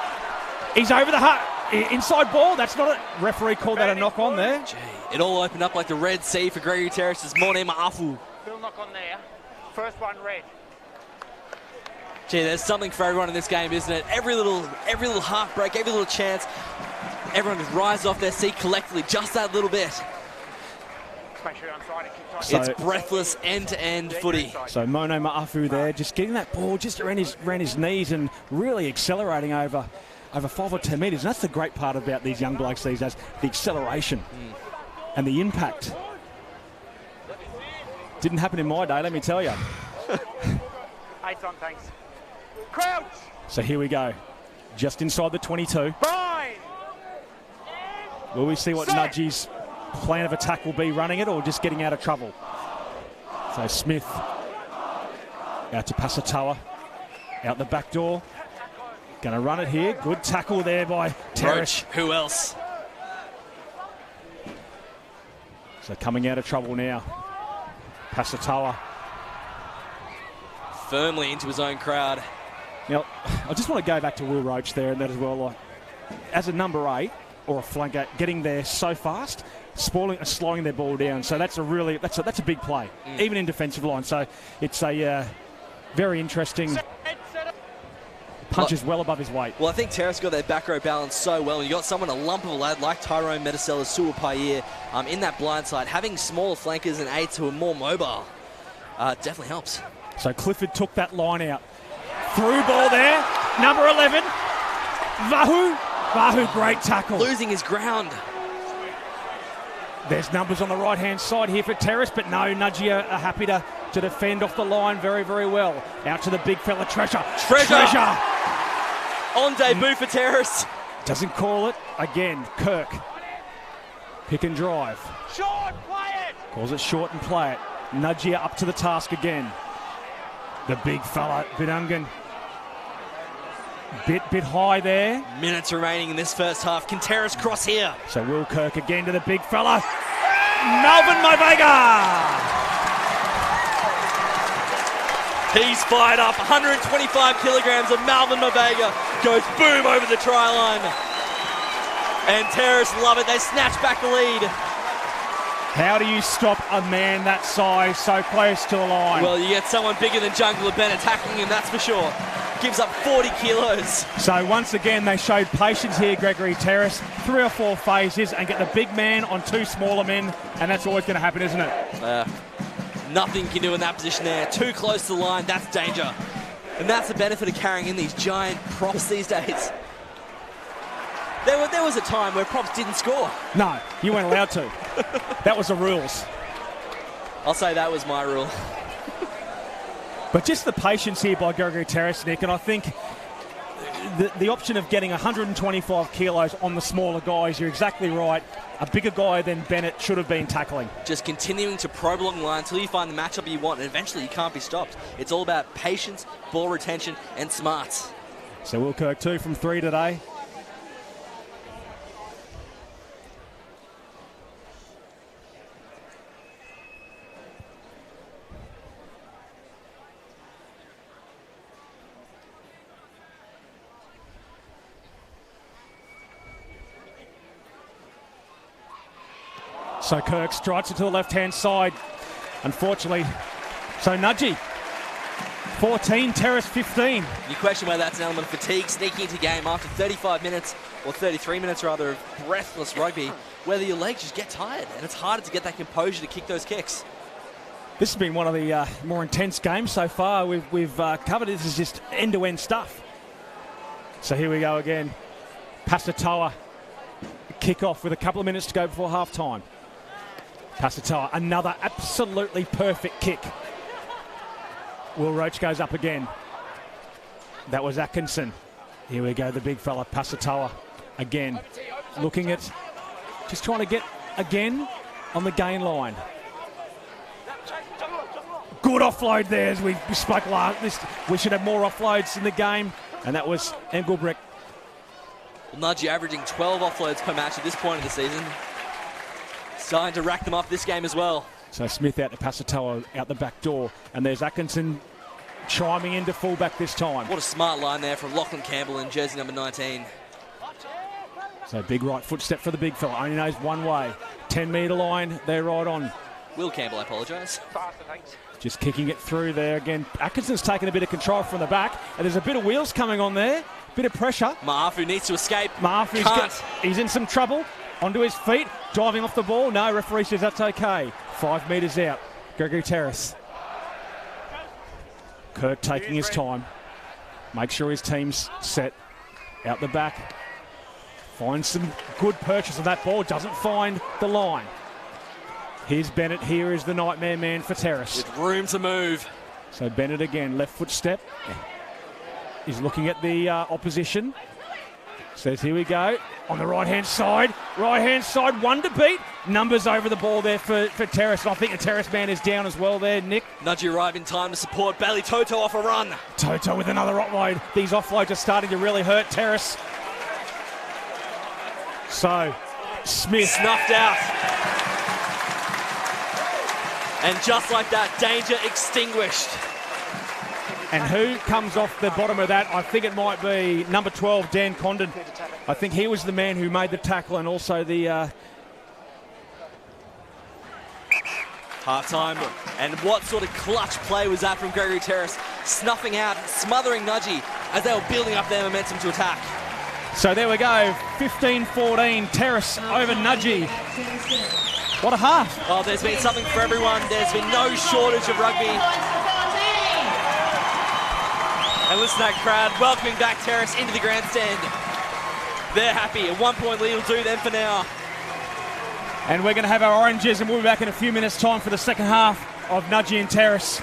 Speaker 1: he's over the inside ball. That's not a referee called that a knock on there.
Speaker 2: Gee, it all opened up like the Red Sea for Gregory Terrace's Morne Ma'afu.
Speaker 3: Still knock on there. First one red.
Speaker 2: Gee, there's something for everyone in this game, isn't it? Every little heartbreak, every little chance, everyone just rises off their seat collectively, just that little bit.
Speaker 3: Make sure you're onside and kick tight.
Speaker 2: So, it's breathless end-to-end footy.
Speaker 1: So Mono Ma'afu there, just getting that ball just around his knees and really accelerating over 5 or 10 metres. And that's the great part about these young blokes these days, the acceleration and the impact. Didn't happen in my day, let me tell you.
Speaker 3: 8 on, thanks. Crouch!
Speaker 1: So here we go, just inside the 22.
Speaker 3: Fine!
Speaker 1: Will we see what Nudgee's plan of attack will be, running it or just getting out of trouble? So Smith out to Pasatoa, out the back door. Going to run it here. Good tackle there by Terrace.
Speaker 2: Who else?
Speaker 1: So coming out of trouble now. Pasatoa.
Speaker 2: Firmly into his own crowd.
Speaker 1: Now, I just want to go back to Will Roach there and that as well. Like, as a number 8 or a flanker, getting there so fast, slowing their ball down. So that's a big play, even in defensive line. So it's a very interesting. Punches well above his weight.
Speaker 2: Well, I think Terrace got their back row balance so well. You got someone, a lump of a lad like Tyrone Metasela, Suapaye, in that blind side. Having smaller flankers and 8s who are more mobile definitely helps.
Speaker 1: So Clifford took that line out. Through ball there. Number 11. Vahu, great tackle.
Speaker 2: Losing his ground.
Speaker 1: There's numbers on the right-hand side here for Terrace, but no, Nudgee are happy to defend off the line very, very well. Out to the big fella, Treasure.
Speaker 2: On debut for Terrace.
Speaker 1: Doesn't call it. Again, Kirk. Pick and drive.
Speaker 3: Short, play it!
Speaker 1: Calls it short and play it. Nudgee up to the task again. The big fella, Bidungan. Bit high there.
Speaker 2: Minutes remaining in this first half. Can Terrace cross here?
Speaker 1: So Will Kirk again to the big fella. Melvin Movega!
Speaker 2: He's fired up. 125 kilograms of Melvin Movega goes boom over the try line. And Terrace love it. They snatch back the lead.
Speaker 1: How do you stop a man that size so close to the line?
Speaker 2: Well, you get someone bigger than Jungler Ben attacking him, that's for sure. Gives up 40 kilos.
Speaker 1: So once again, they showed patience here, Gregory Terrace. 3 or 4 phases and get the big man on 2 smaller men, and that's always going to happen, isn't it?
Speaker 2: Nothing you can do in that position there. Too close to the line, that's danger. And that's the benefit of carrying in these giant props these days. There was a time where props didn't score.
Speaker 1: No, you weren't allowed to. That was the rules.
Speaker 2: I'll say that was my rule.
Speaker 1: But just the patience here by Gregory Terrace, Nick, and I think the option of getting 125 kilos on the smaller guys, you're exactly right. A bigger guy than Bennett should have been tackling.
Speaker 2: Just continuing to probe along the line until you find the matchup you want, and eventually you can't be stopped. It's all about patience, ball retention, and smarts.
Speaker 1: So Will Kirk 2 from 3 today. So Kirk strikes it to the left-hand side. Unfortunately, so Nudgee, 14, Terrace 15.
Speaker 2: You question whether that's an element of fatigue sneaking into game after 35 minutes, or 33 minutes rather, of breathless rugby, whether your legs just get tired, and it's harder to get that composure to kick those kicks.
Speaker 1: This has been one of the more intense games so far we've covered. This is just end-to-end stuff. So here we go again. Pasatoa, kick off with a couple of minutes to go before half-time. Pasatoa, another absolutely perfect kick. Will Roach goes up again. That was Atkinson. Here we go, the big fella, Pasatoa. Again, looking at, just trying to get again on the gain line. Good offload there, as we spoke last. We should have more offloads in the game. And that was Engelbrecht.
Speaker 2: Well, Nudgee averaging 12 offloads per match at this point of the season. Starting to rack them up this game as well.
Speaker 1: So Smith out to Pasatoa out the back door. And there's Atkinson chiming into fullback this time.
Speaker 2: What a smart line there from Lachlan Campbell in jersey number 19.
Speaker 1: So big right footstep for the big fella. Only knows one way. 10-metre line, they're right on.
Speaker 2: Will Campbell, I apologise.
Speaker 1: Just kicking it through there again. Atkinson's taking a bit of control from the back. And there's a bit of wheels coming on there. Bit of pressure.
Speaker 2: Maafu needs to escape.
Speaker 1: Maafu's he's in some trouble. Onto his feet. Diving off the ball. No, referee says that's okay. 5 metres out. Gregory Terrace. Kirk taking his time. Make sure his team's set. Out the back. Finds some good purchase of that ball. Doesn't find the line. Here's Bennett. Here is the nightmare man for Terrace.
Speaker 2: With room to move.
Speaker 1: So Bennett again, left foot step. He's looking at the opposition. Says, here we go. On the right-hand side. Right-hand side, one to beat. Numbers over the ball there for Terrace. And I think the Terrace man is down as well there, Nick.
Speaker 2: Nudgee arrive in time to support Bailey Toto off a run.
Speaker 1: Toto with another offload. These offloads are starting to really hurt Terrace. So, Smith.
Speaker 2: Snuffed out. And just like that, danger extinguished.
Speaker 1: And who comes off the bottom of that? I think it might be number 12, Dan Condon. I think he was the man who made the tackle and also the...
Speaker 2: Half-time. And what sort of clutch play was that from Gregory Terrace? Snuffing out, smothering Nudgee as they were building up their momentum to attack.
Speaker 1: So there we go, 15-14, Terrace over Nudgee. What a half.
Speaker 2: Oh, there's been something for everyone. There's been no shortage of rugby. And listen to that crowd welcoming back Terrace into the grandstand. They're happy. A 1 point lead will do them for now.
Speaker 1: And we're going to have our oranges, and we'll be back in a few minutes' time for the second half of Nudgee and Terrace.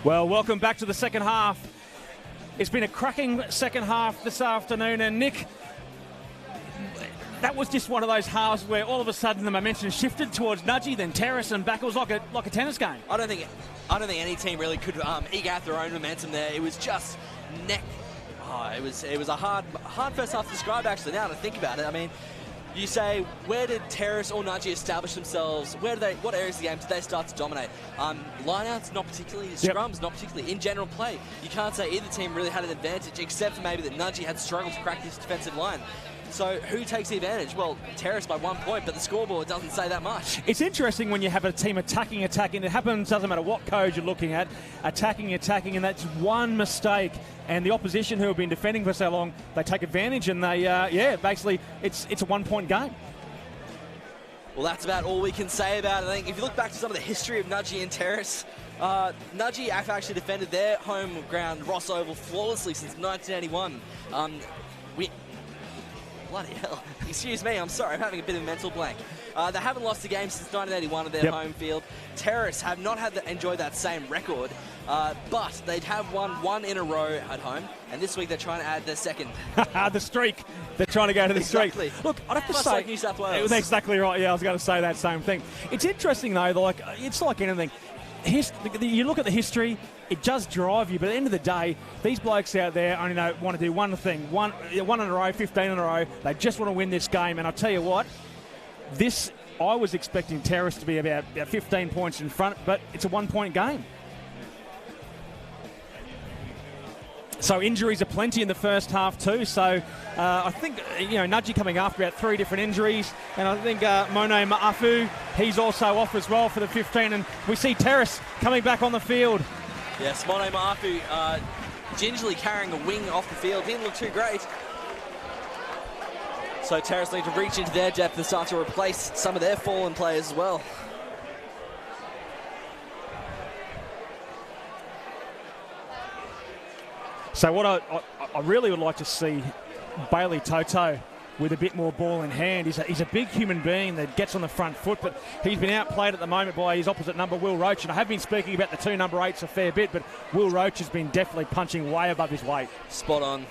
Speaker 1: Well, welcome back to the second half. It's been a cracking second half this afternoon, and Nick, that was just one of those halves where all of a sudden the momentum shifted towards Nudgee, then Terrace, and back. It was like a tennis game.
Speaker 2: I don't think any team really could eke out their own momentum there. It was just neck. Oh, it was a hard first half to describe, actually, now to think about it. I mean, you say, where did Terrace or Nudgee establish themselves? What areas of the game did they start to dominate? Lineouts, not particularly. Scrums, not particularly. In general play, you can't say either team really had an advantage, except for maybe that Nudgee had struggled to crack this defensive line. So who takes the advantage? Well, Terrace by 1 point, but the scoreboard doesn't say that much.
Speaker 1: It's interesting when you have a team attacking. It happens, doesn't matter what code you're looking at, attacking, and that's one mistake. And the opposition who have been defending for so long, they take advantage, and they, basically, it's a 1 point game.
Speaker 2: Well, that's about all we can say about it. I think if you look back to some of the history of Nudgee and Terrace, Nudgee have actually defended their home ground, Ross Oval, flawlessly since 1981. Bloody hell. Excuse me, I'm sorry, I'm having a bit of a mental blank. They haven't lost a game since 1981 at their home field. Terrace have not enjoyed that same record, but they'd have won one in a row at home, and this week they're trying to add their second.
Speaker 1: The streak. They're trying to go to the streak. Look, I'd have to say,
Speaker 2: like New South Wales.
Speaker 1: It was exactly right. Yeah, I was going to say that same thing. It's interesting, though, it's like anything. You look at the history, it does drive you, but at the end of the day, these blokes out there only want to do one thing. One in a row, 15 in a row. They just want to win this game. And I'll tell you what, I was expecting Terrace to be about 15 points in front, but it's a 1 point game. So injuries are plenty in the first half too. So I think, Nudgee coming after about 3 different injuries. And I think Mono Ma'afu, he's also off as well for the 15. And we see Terrace coming back on the field.
Speaker 2: Yes, Mono Ma'afu gingerly carrying a wing off the field. Didn't look too great. So Terrace need to reach into their depth and start to replace some of their fallen players as well.
Speaker 1: So what I really would like to see Bailey Toto with a bit more ball in hand. He's a big human being that gets on the front foot, but he's been outplayed at the moment by his opposite number, Will Roach. And I have been speaking about the 2 number 8s a fair bit, but Will Roach has been definitely punching way above his weight.
Speaker 2: Spot on.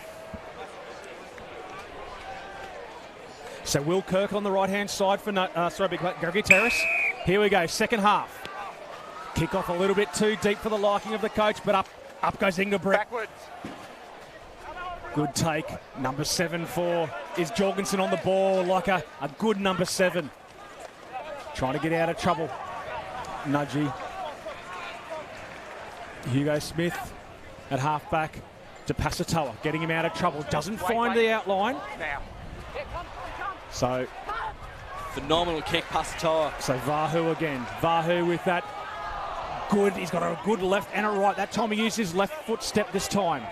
Speaker 1: So Will Kirk on the right-hand side for Gregory Terrace. Here we go, second half. Kick off a little bit too deep for the liking of the coach, but up goes Ingebrigt.
Speaker 3: Backwards.
Speaker 1: Good take. Number 7 is Jorgensen on the ball, like a good number 7. Trying to get out of trouble. Nudgee. Hugo Smith at halfback to Pasatoa, getting him out of trouble. Doesn't find the outline.
Speaker 3: Now.
Speaker 1: So
Speaker 2: phenomenal kick, Pasatoa.
Speaker 1: So Vahu again. Vahu with that good. He's got a good left and a right. That time he used his left foot step this time.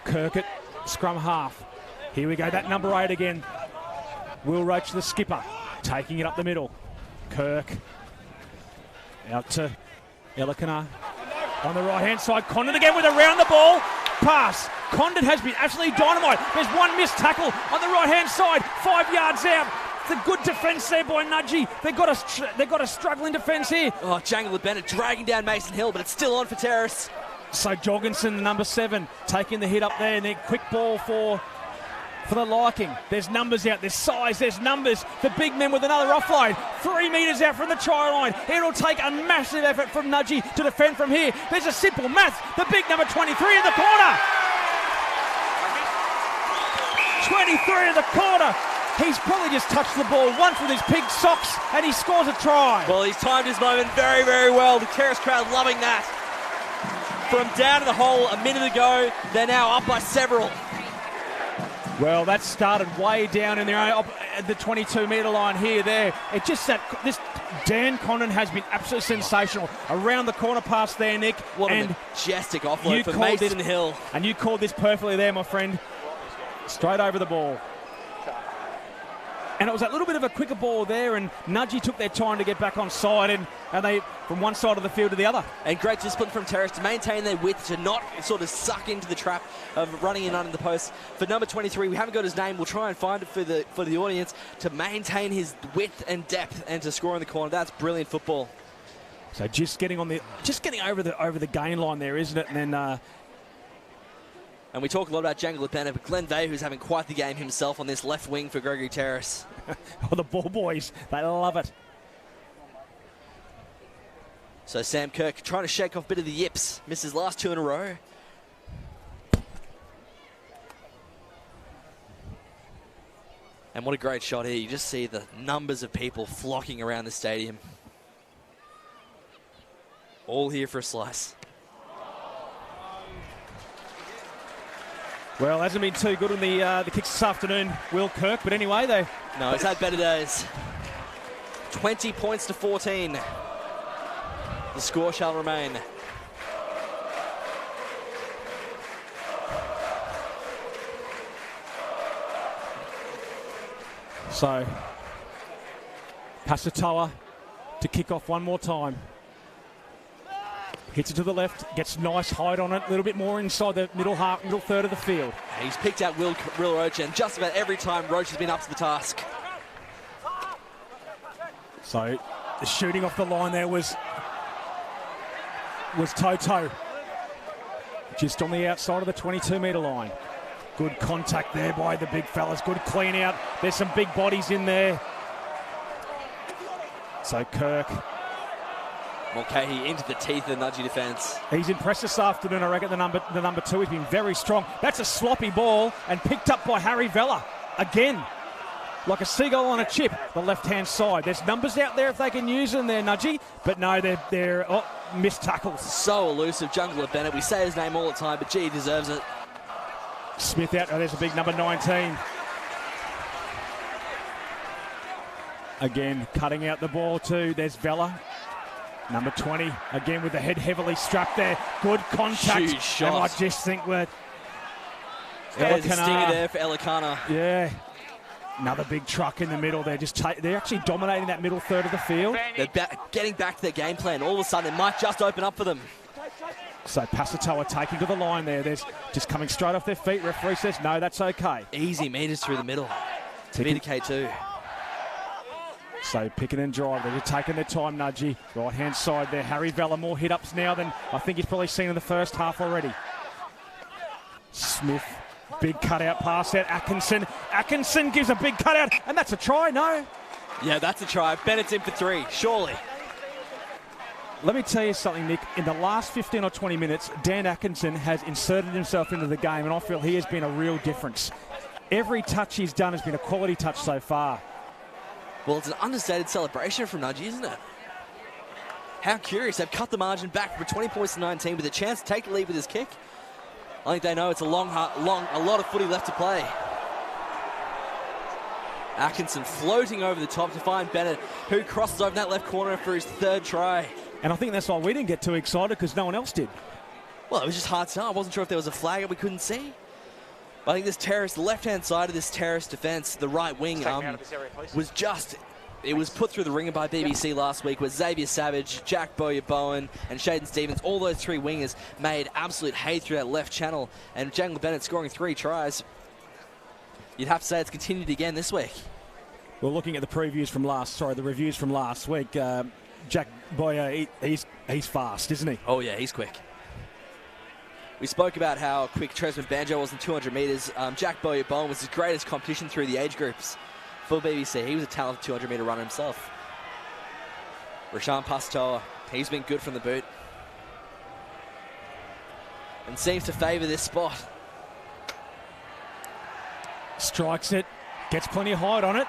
Speaker 1: Kirk at scrum half. Here we go, that number 8 again. Will Roach, the skipper, taking it up the middle. Kirk out to Elikana on the right-hand side. Condon again with a round the ball pass. Condon has been absolutely dynamite. There's one missed tackle on the right-hand side, 5 yards out. The good defence there by Nudgee. They've got a struggling defence here.
Speaker 2: Oh, Jangler Bennett dragging down Mason Hill, but it's still on for Terrace.
Speaker 1: So Jorgensen, the number 7, taking the hit up there, and then quick ball for the liking. There's numbers out, there's size, there's numbers. The big men with another offload. 3 metres out from the try line. It'll take a massive effort from Nudgee to defend from here. There's a simple math. The big number 23 in the corner. 23 in the corner. He's probably just touched the ball once with his pink socks, and he scores a try.
Speaker 2: Well, he's timed his moment very, very well. The Terrace crowd loving that. From down in the hole a minute ago, they're now up by several.
Speaker 1: Well, that started way down in the 22-metre line here, there. It just that this Dan Condon has been absolutely sensational. Around the corner pass there, Nick.
Speaker 2: What a majestic offload for Mason Hill.
Speaker 1: And you called this perfectly there, my friend. Straight over the ball. And it was that little bit of a quicker ball there, and Nudgee took their time to get back on side, and they from one side of the field to the other. And
Speaker 2: great discipline from Terrace to maintain their width, to not sort of suck into the trap of running in under the post. For number 23, we haven't got his name. We'll try and find it for the audience, to maintain his width and depth and to score in the corner. That's brilliant football.
Speaker 1: So just getting over the gain line there, isn't it? And then.
Speaker 2: And we talk a lot about Jangler Bennett, but Glenn Day, who's having quite the game himself on this left wing for Gregory Terrace.
Speaker 1: Oh, the ball boys, they love it.
Speaker 2: So Sam Kirk trying to shake off a bit of the yips. Misses last 2 in a row. And what a great shot here. You just see the numbers of people flocking around the stadium. All here for a slice.
Speaker 1: Well, hasn't been too good in the kicks this afternoon, Will Kirk. But anyway,
Speaker 2: No, he's had better days. 20 points to 14. The score shall remain.
Speaker 1: So, Pasatoa to kick off one more time. Hits it to the left, gets nice height on it, a little bit more inside the middle third of the field.
Speaker 2: He's picked out Will Roach, and just about every time Roach has been up to the task.
Speaker 1: So, the shooting off the line there was Toto. Just on the outside of the 22-metre line. Good contact there by the big fellas. Good clean out. There's some big bodies in there. So Kirk.
Speaker 2: Mulcahy into the teeth of the Nudgee defence.
Speaker 1: He's impressed this afternoon, I reckon, the number 2. He's been very strong. That's a sloppy ball and picked up by Harry Vella. Again, like a seagull on a chip, the left-hand side. There's numbers out there if they can use them there, Nudgee. But no, they're missed tackles.
Speaker 2: So elusive, Jungler Bennett. We say his name all the time, but gee, he deserves it.
Speaker 1: Smith out. Oh, there's a big number 19. Again, cutting out the ball too. There's Vella. Number 20, again with the head heavily strapped there. Good contact.
Speaker 2: Huge shot.
Speaker 1: And I just think we're...
Speaker 2: There's a stinger there for Elikana.
Speaker 1: Yeah. Another big truck in the middle. They're actually dominating that middle third of the field.
Speaker 2: They're getting back to their game plan. All of a sudden, it might just open up for them.
Speaker 1: So Pasatoa taking to the line there. There's just coming straight off their feet. Referee says, no, that's okay.
Speaker 2: Easy meters through the middle to meter K2.
Speaker 1: So picking and drive. They're taking their time, Nudgee. Right-hand side there. Harry Vella, more hit-ups now than I think he's probably seen in the first half already. Smith, big cutout pass out. Atkinson gives a big cutout, and that's a try, no?
Speaker 2: Yeah, that's a try. Bennett's in for 3, surely.
Speaker 1: Let me tell you something, Nick. In the last 15 or 20 minutes, Dan Atkinson has inserted himself into the game, and I feel he has been a real difference. Every touch he's done has been a quality touch so far.
Speaker 2: Well, it's an understated celebration from Nudgee, isn't it? How curious. They've cut the margin back from 20 points to 19 with a chance to take the lead with his kick. I think they know it's a lot of footy left to play. Atkinson floating over the top to find Bennett, who crosses over that left corner for his 3rd try.
Speaker 1: And I think that's why we didn't get too excited, because no one else did.
Speaker 2: Well, it was just hard start. I wasn't sure if there was a flag that we couldn't see. But I think this Terrace, the left-hand side of this Terrace defence, the right wing, it was put through the ringer by BBC last week with Xavier Savage, Jack Bowen, and Shaden Stevens. All those 3 wingers made absolute hay through that left channel. And Jangler Bennett scoring 3 tries. You'd have to say it's continued again this week.
Speaker 1: Well, looking at the reviews from last week, Jack Boyer, he's fast, isn't he?
Speaker 2: Oh, yeah, he's quick. We spoke about how quick Tresman Banjo was in 200 metres. Jack Bowen was his greatest competition through the age groups for BBC. He was a talented 200-metre runner himself. Rashaan Pasatoa, he's been good from the boot. And seems to favour this spot.
Speaker 1: Strikes it, gets plenty of height on it.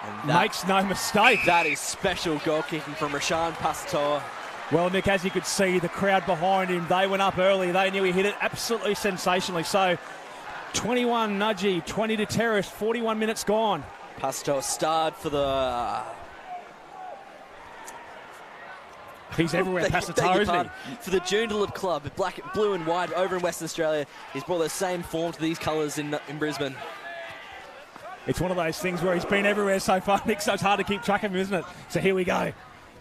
Speaker 1: And makes no mistake.
Speaker 2: That is special goal kicking from Rashaan Pasatoa.
Speaker 1: Well, Nick, as you could see, the crowd behind him, they went up early. They knew he hit it absolutely sensationally. So, 21 Nudgee, 20 to Terrace, 41 minutes gone.
Speaker 2: Pasatoa starred for the...
Speaker 1: He's everywhere, Pasatoa, isn't he?
Speaker 2: For the Joondalup Club, blue and white over in Western Australia. He's brought the same form to these colours in Brisbane.
Speaker 1: It's one of those things where he's been everywhere so far, Nick, so it's hard to keep track of him, isn't it? So here we go.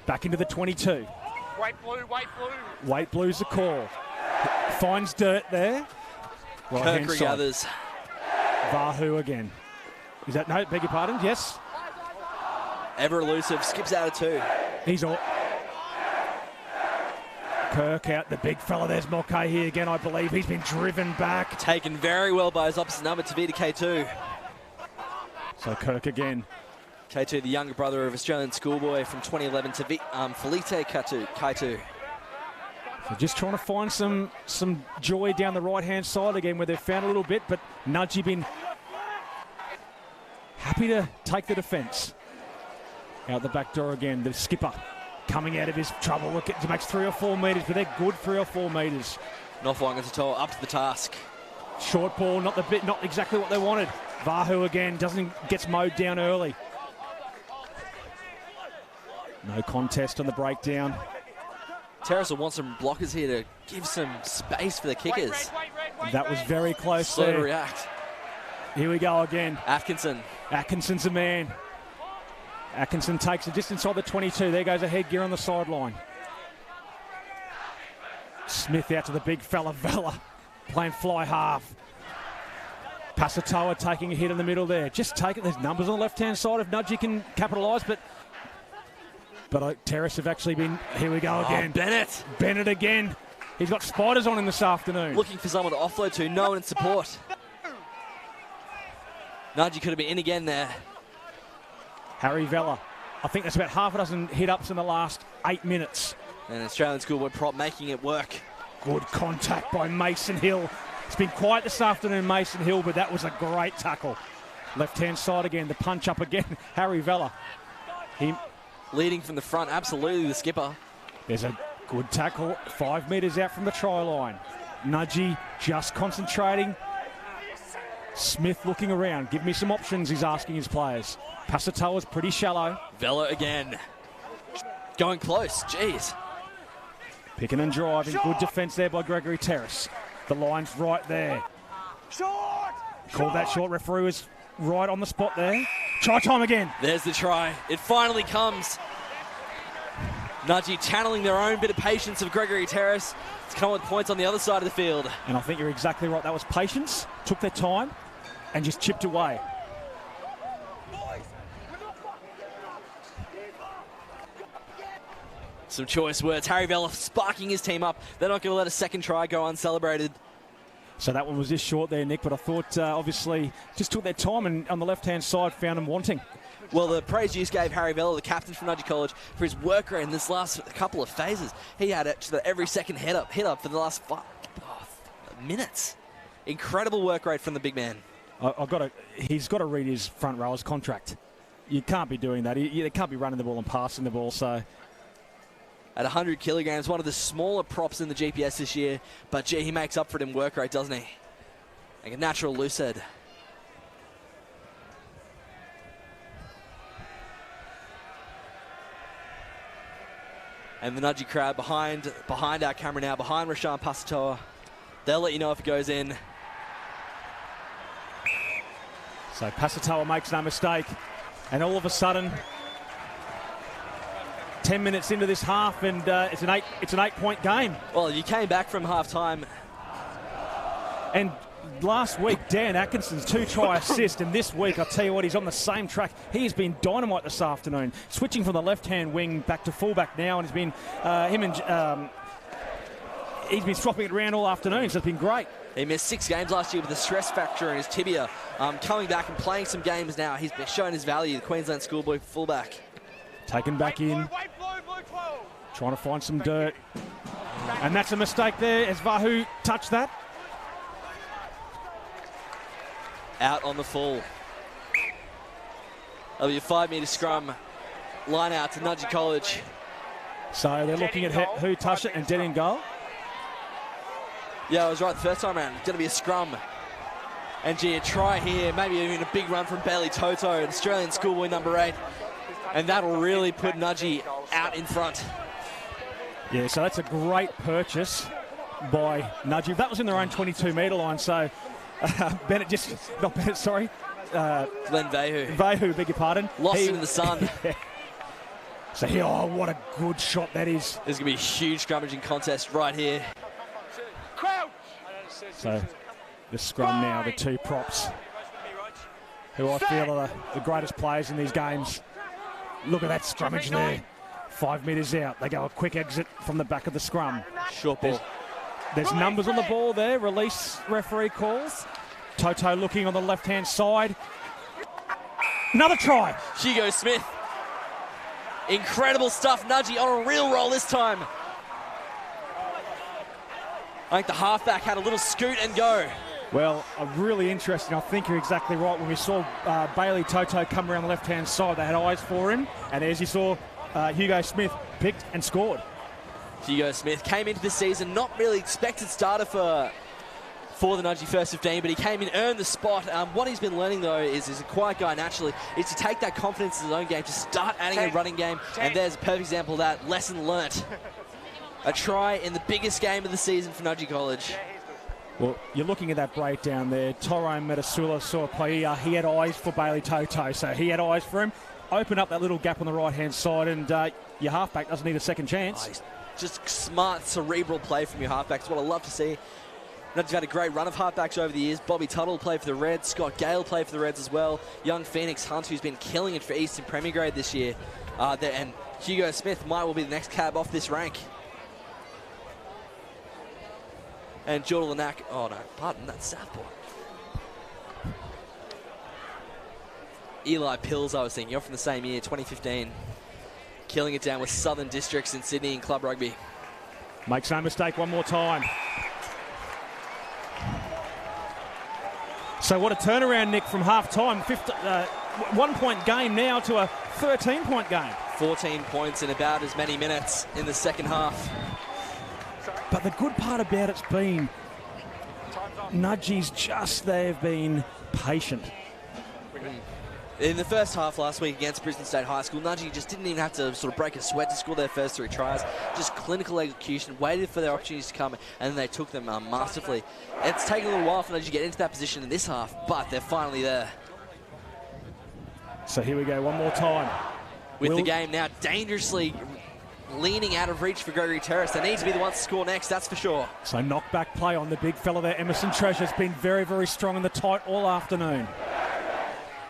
Speaker 1: Back into the 22.
Speaker 3: Weight blue.
Speaker 1: Weight blue's the call. Finds dirt there.
Speaker 2: Kirk regathers.
Speaker 1: Vahu again. Is that, no, beg your pardon, yes?
Speaker 2: Ever elusive, skips out of 2.
Speaker 1: Kirk out, the big fella. There's Mulcahy here again, I believe. He's been driven back.
Speaker 2: Taken very well by his opposite number, Tavita K2.
Speaker 1: So Kirk again.
Speaker 2: K2, the younger brother of Australian schoolboy from 2011, Felipe K2.
Speaker 1: So just trying to find some joy down the right-hand side again, where they've found a little bit, but Nudgee been happy to take the defence. Out the back door again, the skipper coming out of his trouble. Look, it makes 3 or 4 metres, but they're good 3 or 4 metres.
Speaker 2: North Wangata up to the task.
Speaker 1: Short ball, not exactly what they wanted. Vahu again gets mowed down early. No contest on the breakdown.
Speaker 2: Terrace will want some blockers here to give some space for the kickers.
Speaker 1: That was very close.
Speaker 2: Slow
Speaker 1: there.
Speaker 2: to react.
Speaker 1: Here we go again.
Speaker 2: Atkinson's
Speaker 1: a man. Atkinson takes it just inside the 22. There goes a headgear on the sideline. Smith out to the big fella, Vella, playing fly half. Pasatoa taking a hit in the middle there. Just take it. There's numbers on the left-hand side if Nudgee can capitalise, but Terrace have actually been... Here we go again. Bennett again. He's got spiders on him this afternoon.
Speaker 2: Looking for someone to offload to. No one in support. Nudgee could have been in again there.
Speaker 1: Harry Vella. I think that's about half a dozen hit-ups in the last 8 minutes.
Speaker 2: And Australian schoolboy prop making it work.
Speaker 1: Good contact by Mason Hill. It's been quiet this afternoon, Mason Hill, but that was a great tackle. Left-hand side again, the punch up again. Harry Vella.
Speaker 2: Leading from the front, absolutely the skipper.
Speaker 1: There's a good tackle, 5 metres out from the try line. Nudgee just concentrating. Smith looking around. Give me some options, he's asking his players. Pasatoa's pretty shallow.
Speaker 2: Vella again. Going close, jeez.
Speaker 1: Picking and driving, good defence there by Gregory Terrace. The line's right there. Called that short, referee was right on the spot there. Try time again.
Speaker 2: There's the try. It finally comes. Nudgee channeling their own bit of patience of Gregory Terrace to come with points on the other side of the field.
Speaker 1: And I think you're exactly right. That was patience, took their time, and just chipped away.
Speaker 2: Some choice words. Harry Vella sparking his team up. They're not going to let a second try go uncelebrated.
Speaker 1: So that one was just short there, Nick, but I thought obviously just took their time and on the left-hand side found them wanting.
Speaker 2: Well, the praise you gave Harry Vella, the captain from Nudgee College, for his work rate in this last couple of phases. He had actually every second hit up for the last 5 minutes. Incredible work rate from the big man.
Speaker 1: He's got to read his front rower's contract. You can't be doing that. They can't be running the ball and passing the ball, so...
Speaker 2: At 100 kilograms, one of the smaller props in the GPS this year. But, gee, he makes up for it in work rate, doesn't he? Like a natural loose head. And the Nudgee crowd behind our camera now, behind Rashaan Pasatoa. They'll let you know if it goes in.
Speaker 1: So Pasatoa makes no mistake. And all of a sudden... 10 minutes into this half, and it's an 8-point game.
Speaker 2: Well, you came back from half-time.
Speaker 1: And last week, Dan Atkinson's 2-try assist, and this week, I'll tell you what, he's on the same track. He's been dynamite this afternoon, switching from the left-hand wing back to fullback now, and it's been he's been swapping it around all afternoon, so it's been great.
Speaker 2: He missed 6 games last year with a stress fracture in his tibia. Coming back and playing some games now, he's been showing his value, the Queensland schoolboy fullback.
Speaker 1: Taken back in, trying to find some dirt. And that's a mistake there as Vahu touched that.
Speaker 2: Out on the full. That'll be a 5-metre scrum. Line out to Nudgee College.
Speaker 1: So they're looking at who touched it and dead in goal.
Speaker 2: Yeah, I was right the first time around. It's going to be a scrum. And gee, a try here, maybe even a big run from Bailey Toto, an Australian schoolboy number 8. And that'll really put Nudgee out in front.
Speaker 1: Yeah, so that's a great purchase by Nudgee. That was in their own 22-metre line, so Glenn Vahu, beg your pardon.
Speaker 2: Lost it in the sun.
Speaker 1: Yeah. So here, oh, what a good shot that is.
Speaker 2: There's going to be a huge scrummaging contest right here.
Speaker 1: So the scrum now, the 2 props, who I feel are the greatest players in these games. Look at that scrummage there. 5 metres out. They go a quick exit from the back of the scrum.
Speaker 2: Short ball.
Speaker 1: There's numbers on the ball there. Release referee calls. Toto looking on the left-hand side. Another try.
Speaker 2: Hugo Smith. Incredible stuff. Nudgee on a real roll this time. I think the halfback had a little scoot and go.
Speaker 1: Well, really interesting. I think you're exactly right. When we saw Bailey Toto come around the left-hand side, they had eyes for him. And as you saw, Hugo Smith picked and scored.
Speaker 2: Hugo Smith came into the season not really expected starter for the Nudgee first 15, but he came in, earned the spot. What he's been learning, though, is a quiet guy naturally, is to take that confidence in his own game, to start adding a running game. And there's a perfect example of that. Lesson learnt. A try in the biggest game of the season for Nudgee College.
Speaker 1: Well, you're looking at that breakdown there. Tyrone Metasula saw a play. He had eyes for Bailey Toto, so he had eyes for him. Open up that little gap on the right-hand side, and your halfback doesn't need a second chance.
Speaker 2: Just smart, cerebral play from your halfback. It's what I love to see. Nudgee's had a great run of halfbacks over the years. Bobby Tuttle played for the Reds. Scott Gale played for the Reds as well. Young Phoenix Hunt, who's been killing it for Eastern Premier Grade this year. And Hugo Smith might well be the next cab off this rank. And Jordan Lanak, oh no, pardon, that's Southport. Eli Pills, I was thinking, off from the same year, 2015. Killing it down with Southern Districts in Sydney in club rugby.
Speaker 1: Makes no mistake one more time. So what a turnaround, Nick, from half-time. 1-point game now to a 13-point game. 14
Speaker 2: points in about as many minutes in the second half.
Speaker 1: But the good part about it's been Nudgee's they've been patient.
Speaker 2: In the first half last week against Brisbane State High School, Nudgee just didn't even have to sort of break a sweat to score their first 3 tries. Just clinical execution, waited for their opportunities to come, and then they took them masterfully. It's taken a little while for Nudgee to get into that position in this half, but they're finally there.
Speaker 1: So here we go, one more time.
Speaker 2: With the game now dangerously leaning out of reach for Gregory Terrace. They need to be the ones to score next, that's for sure.
Speaker 1: So knockback play on the big fella there. Emerson Treasure's been very, very strong in the tight all afternoon.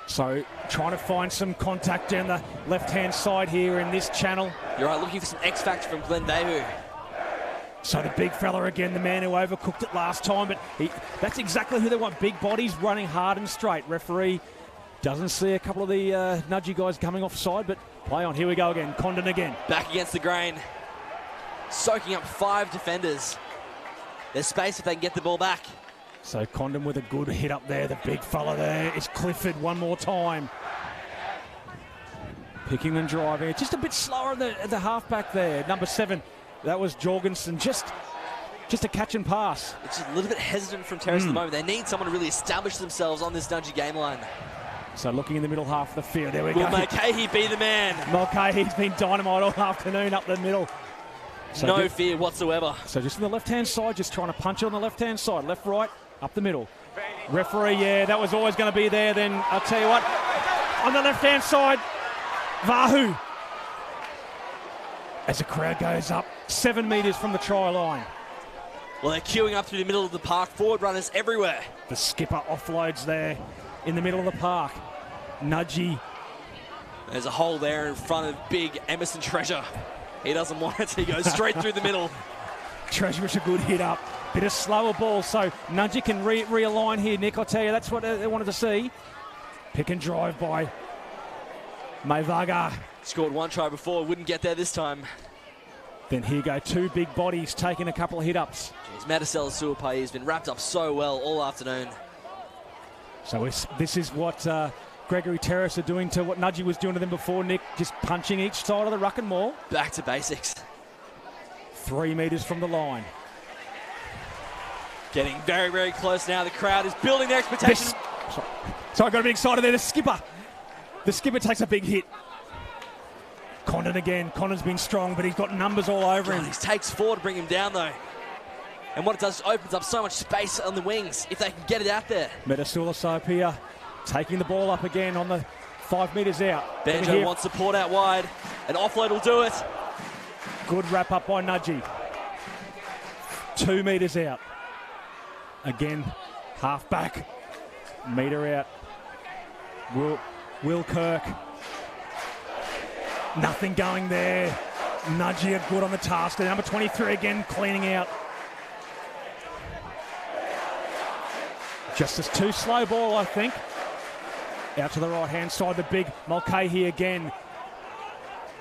Speaker 1: So trying to find some contact down the left-hand side here in this channel.
Speaker 2: You're right, looking for some X-factor from Glenn Behu.
Speaker 1: So the big fella again, the man who overcooked it last time, but that's exactly who they want. Big bodies running hard and straight. Referee doesn't see a couple of the Nudgee guys coming offside, but play on. Here we go again. Condon again.
Speaker 2: Back against the grain. Soaking up 5 defenders. There's space if they can get the ball back.
Speaker 1: So Condon with a good hit up there. The big fella there is Clifford one more time. Picking and driving. It's just a bit slower at the halfback there. Number 7, that was Jorgensen. Just a catch and pass.
Speaker 2: It's just a little bit hesitant from Terrace at the moment. They need someone to really establish themselves on this Nudgee game line.
Speaker 1: So looking in the middle half of the field. There we go.
Speaker 2: Will Mulcahy be the man?
Speaker 1: Mulcahy's been dynamite all afternoon up the middle. So
Speaker 2: no fear whatsoever.
Speaker 1: So just on the left-hand side, just trying to punch it on the left-hand side. Left, right, up the middle. Referee, yeah, that was always going to be there. Then I'll tell you what, on the left-hand side, Vahu. As the crowd goes up 7 metres from the try line.
Speaker 2: Well, they're queuing up through the middle of the park. Forward runners everywhere.
Speaker 1: The skipper offloads there in the middle of the park. Nudgee.
Speaker 2: There's a hole there in front of big Emerson Treasure. He doesn't want it, he goes straight through the middle.
Speaker 1: Treasure was a good hit up. Bit of slower ball, so Nudgee can realign here, Nick. I'll tell you, that's what they wanted to see. Pick and drive by Maivaga.
Speaker 2: Scored 1 try before, wouldn't get there this time.
Speaker 1: Then here go 2 big bodies taking a couple of hit-ups.
Speaker 2: Metasela Suapai has been wrapped up so well all afternoon.
Speaker 1: So this is what Gregory Terrace are doing to what Nudgee was doing to them before, Nick. Just punching each side of the ruck and maul.
Speaker 2: Back to basics.
Speaker 1: 3 metres from the line.
Speaker 2: Getting very, very close now. The crowd is building their expectations.
Speaker 1: So I got a bit excited there. The skipper takes a big hit. Condon again. Condon's been strong, but he's got numbers all over him.
Speaker 2: He takes 4 to bring him down, though. And what it does is opens up so much space on the wings if they can get it out there.
Speaker 1: Metasula Sopia taking the ball up again on the 5 metres out.
Speaker 2: Banjo wants support out wide. An offload will do it.
Speaker 1: Good wrap up by Nudgee. 2 metres out. Again, half back. Metre out. Will Kirk. Nothing going there. Nudgee are good on the task. Number 23 again, cleaning out. Just as too slow ball, I think. Out to the right-hand side, the big Mulcahy again.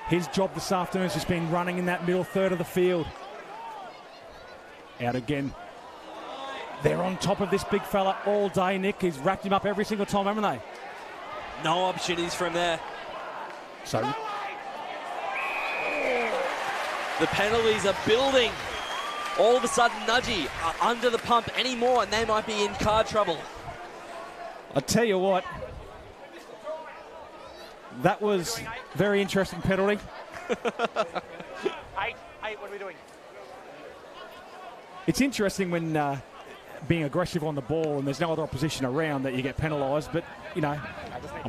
Speaker 1: His job this afternoon has just been running in that middle third of the field. Out again. They're on top of this big fella all day, Nick. He's wrapped him up every single time, haven't they?
Speaker 2: No opportunities from there.
Speaker 1: So
Speaker 2: the penalties are building. All of a sudden, Nudgee are under the pump anymore, and they might be in car trouble.
Speaker 1: I tell you what, that was very interesting penalty.
Speaker 3: Eight, what are we doing?
Speaker 1: It's interesting when being aggressive on the ball and there's no other opposition around that you get penalised, but, you know,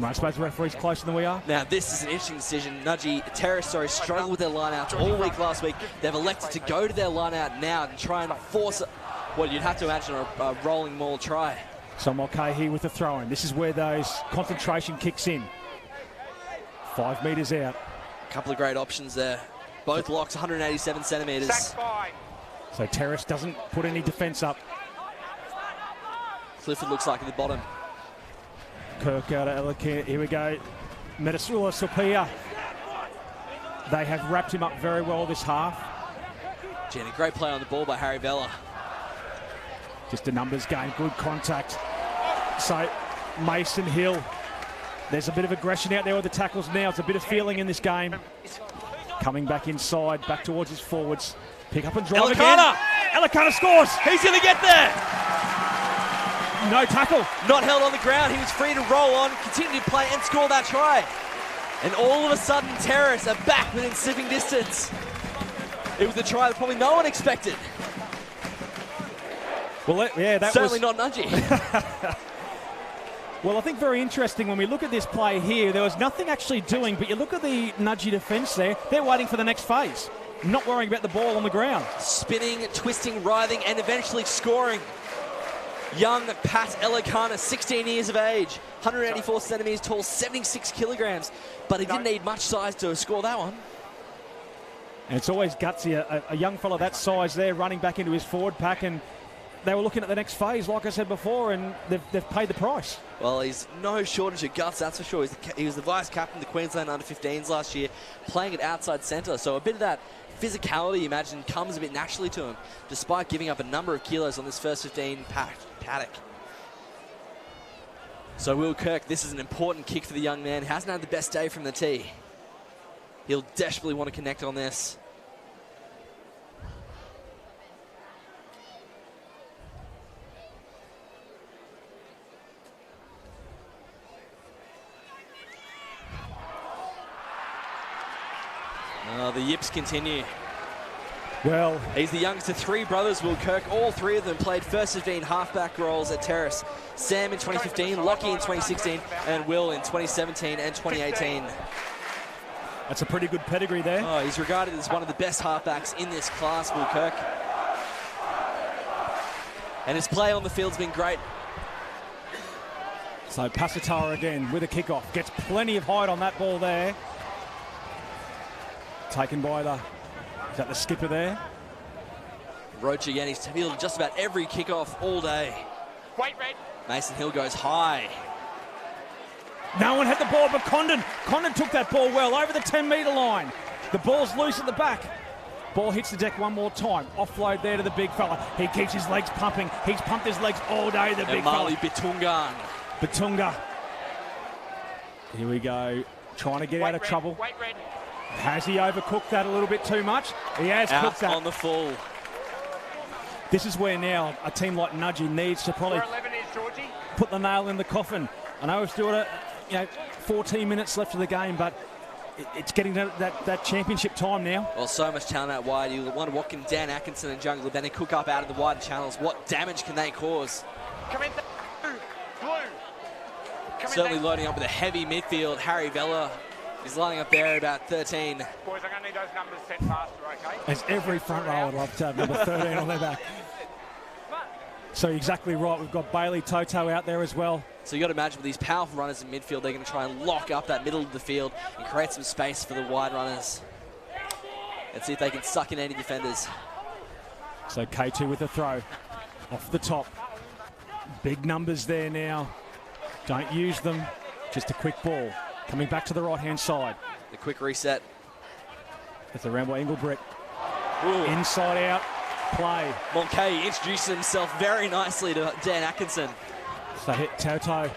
Speaker 1: I suppose the referee's closer than we are.
Speaker 2: Now, this is an interesting decision. Terrace, struggled with their line-outs all week last week. They've elected to go to their line-out now and try and force what you'd have to imagine a rolling maul try.
Speaker 1: So Mulcahy with the throw-in. This is where those concentration kicks in. 5 metres out.
Speaker 2: A couple of great options there. Both locks 187 centimetres.
Speaker 1: So Terrace doesn't put any defence up.
Speaker 2: Clifford looks like at the bottom.
Speaker 1: Kirk out of Elakir. Here we go. Metasula Sophia. They have wrapped him up very well this half.
Speaker 2: Jenny, great play on the ball by Harry Vella.
Speaker 1: Just a numbers game, good contact. So Mason Hill. There's a bit of aggression out there with the tackles now. It's a bit of feeling in this game. Coming back inside, back towards his forwards. Pick up and drive again. Elikana scores.
Speaker 2: He's going to get there.
Speaker 1: No tackle.
Speaker 2: Not held on the ground. He was free to roll on, continue to play and score that try. And all of a sudden, Terrace are back within sniffing distance. It was the try that probably no one expected.
Speaker 1: Well, yeah, that
Speaker 2: certainly
Speaker 1: was...
Speaker 2: not Nudgee.
Speaker 1: Well, I think very interesting when we look at this play here, there was nothing actually doing, but you look at the Nudgee defence there, they're waiting for the next phase, not worrying about the ball on the ground.
Speaker 2: Spinning, twisting, writhing, and eventually scoring. Young Pat Elikana, 16 years of age, 184 centimetres tall, 76 kilograms, but he didn't need much size to score that one.
Speaker 1: And it's always gutsy, a young fella that size there running back into his forward pack, and they were looking at the next phase, like I said before, and they've paid the price.
Speaker 2: Well, he's no shortage of guts, that's for sure. He was the vice-captain of the Queensland under-15s last year, playing at outside centre, so a bit of that physicality, you imagine, comes a bit naturally to him, despite giving up a number of kilos on this first 15 paddock. So Will Kirk, this is an important kick for the young man. Hasn't had the best day from the tee. He'll desperately want to connect on this. The yips continue.
Speaker 1: Well,
Speaker 2: he's the youngest of 3 brothers, Will Kirk. All 3 of them played first 15 halfback roles at Terrace. Sam in 2015, Lockie in 2016, and Will in 2017 and 2018.
Speaker 1: That's a pretty good pedigree there.
Speaker 2: Oh, he's regarded as one of the best halfbacks in this class, Will Kirk. And his play on the field's been great.
Speaker 1: So Pasatara again with a kickoff. Gets plenty of height on that ball there. Taken by is that the skipper there?
Speaker 2: Roach again, he's fielded just about every kickoff all day.
Speaker 3: Wait, Red.
Speaker 2: Mason Hill goes high.
Speaker 1: No one had the ball but Condon. Condon took that ball well over the 10-metre line. The ball's loose at the back. Ball hits the deck one more time. Offload there to the big fella. He keeps his legs pumping. He's pumped his legs all day, the big fella.
Speaker 2: Mali Bitungan.
Speaker 1: Batunga. Here we go. Trying to get out of trouble.
Speaker 3: Wait, Red.
Speaker 1: Has he overcooked that a little bit too much? He has cooked that.
Speaker 2: On the full.
Speaker 1: This is where now a team like Nudgee needs to probably put the nail in the coffin. I know we've still got 14 minutes left of the game, but it's getting to that championship time now.
Speaker 2: Well, so much talent out wide. You wonder what can Dan Atkinson and Jungle Benny cook up out of the wide channels. What damage can they cause?
Speaker 3: Come in, blue.
Speaker 2: Certainly loading up with a heavy midfield. Harry Vella is lining up there at about 13.
Speaker 3: Boys, I'm going to need those numbers set faster, okay?
Speaker 1: As every front row would love to have number 13 on their back. So exactly right. We've got Bailey Toto out there as well.
Speaker 2: So you got to imagine with these powerful runners in midfield, they're going to try and lock up that middle of the field and create some space for the wide runners. and see if they can suck in any defenders.
Speaker 1: So K2 with a throw. Off the top. Big numbers there now. Don't use them. Just a quick ball. Coming back to the right-hand side.
Speaker 2: The quick reset.
Speaker 1: It's around by Engelbrett.
Speaker 2: Ooh.
Speaker 1: Inside out. Play.
Speaker 2: Monkey introduced himself very nicely to Dan Atkinson.
Speaker 1: So hit Toto.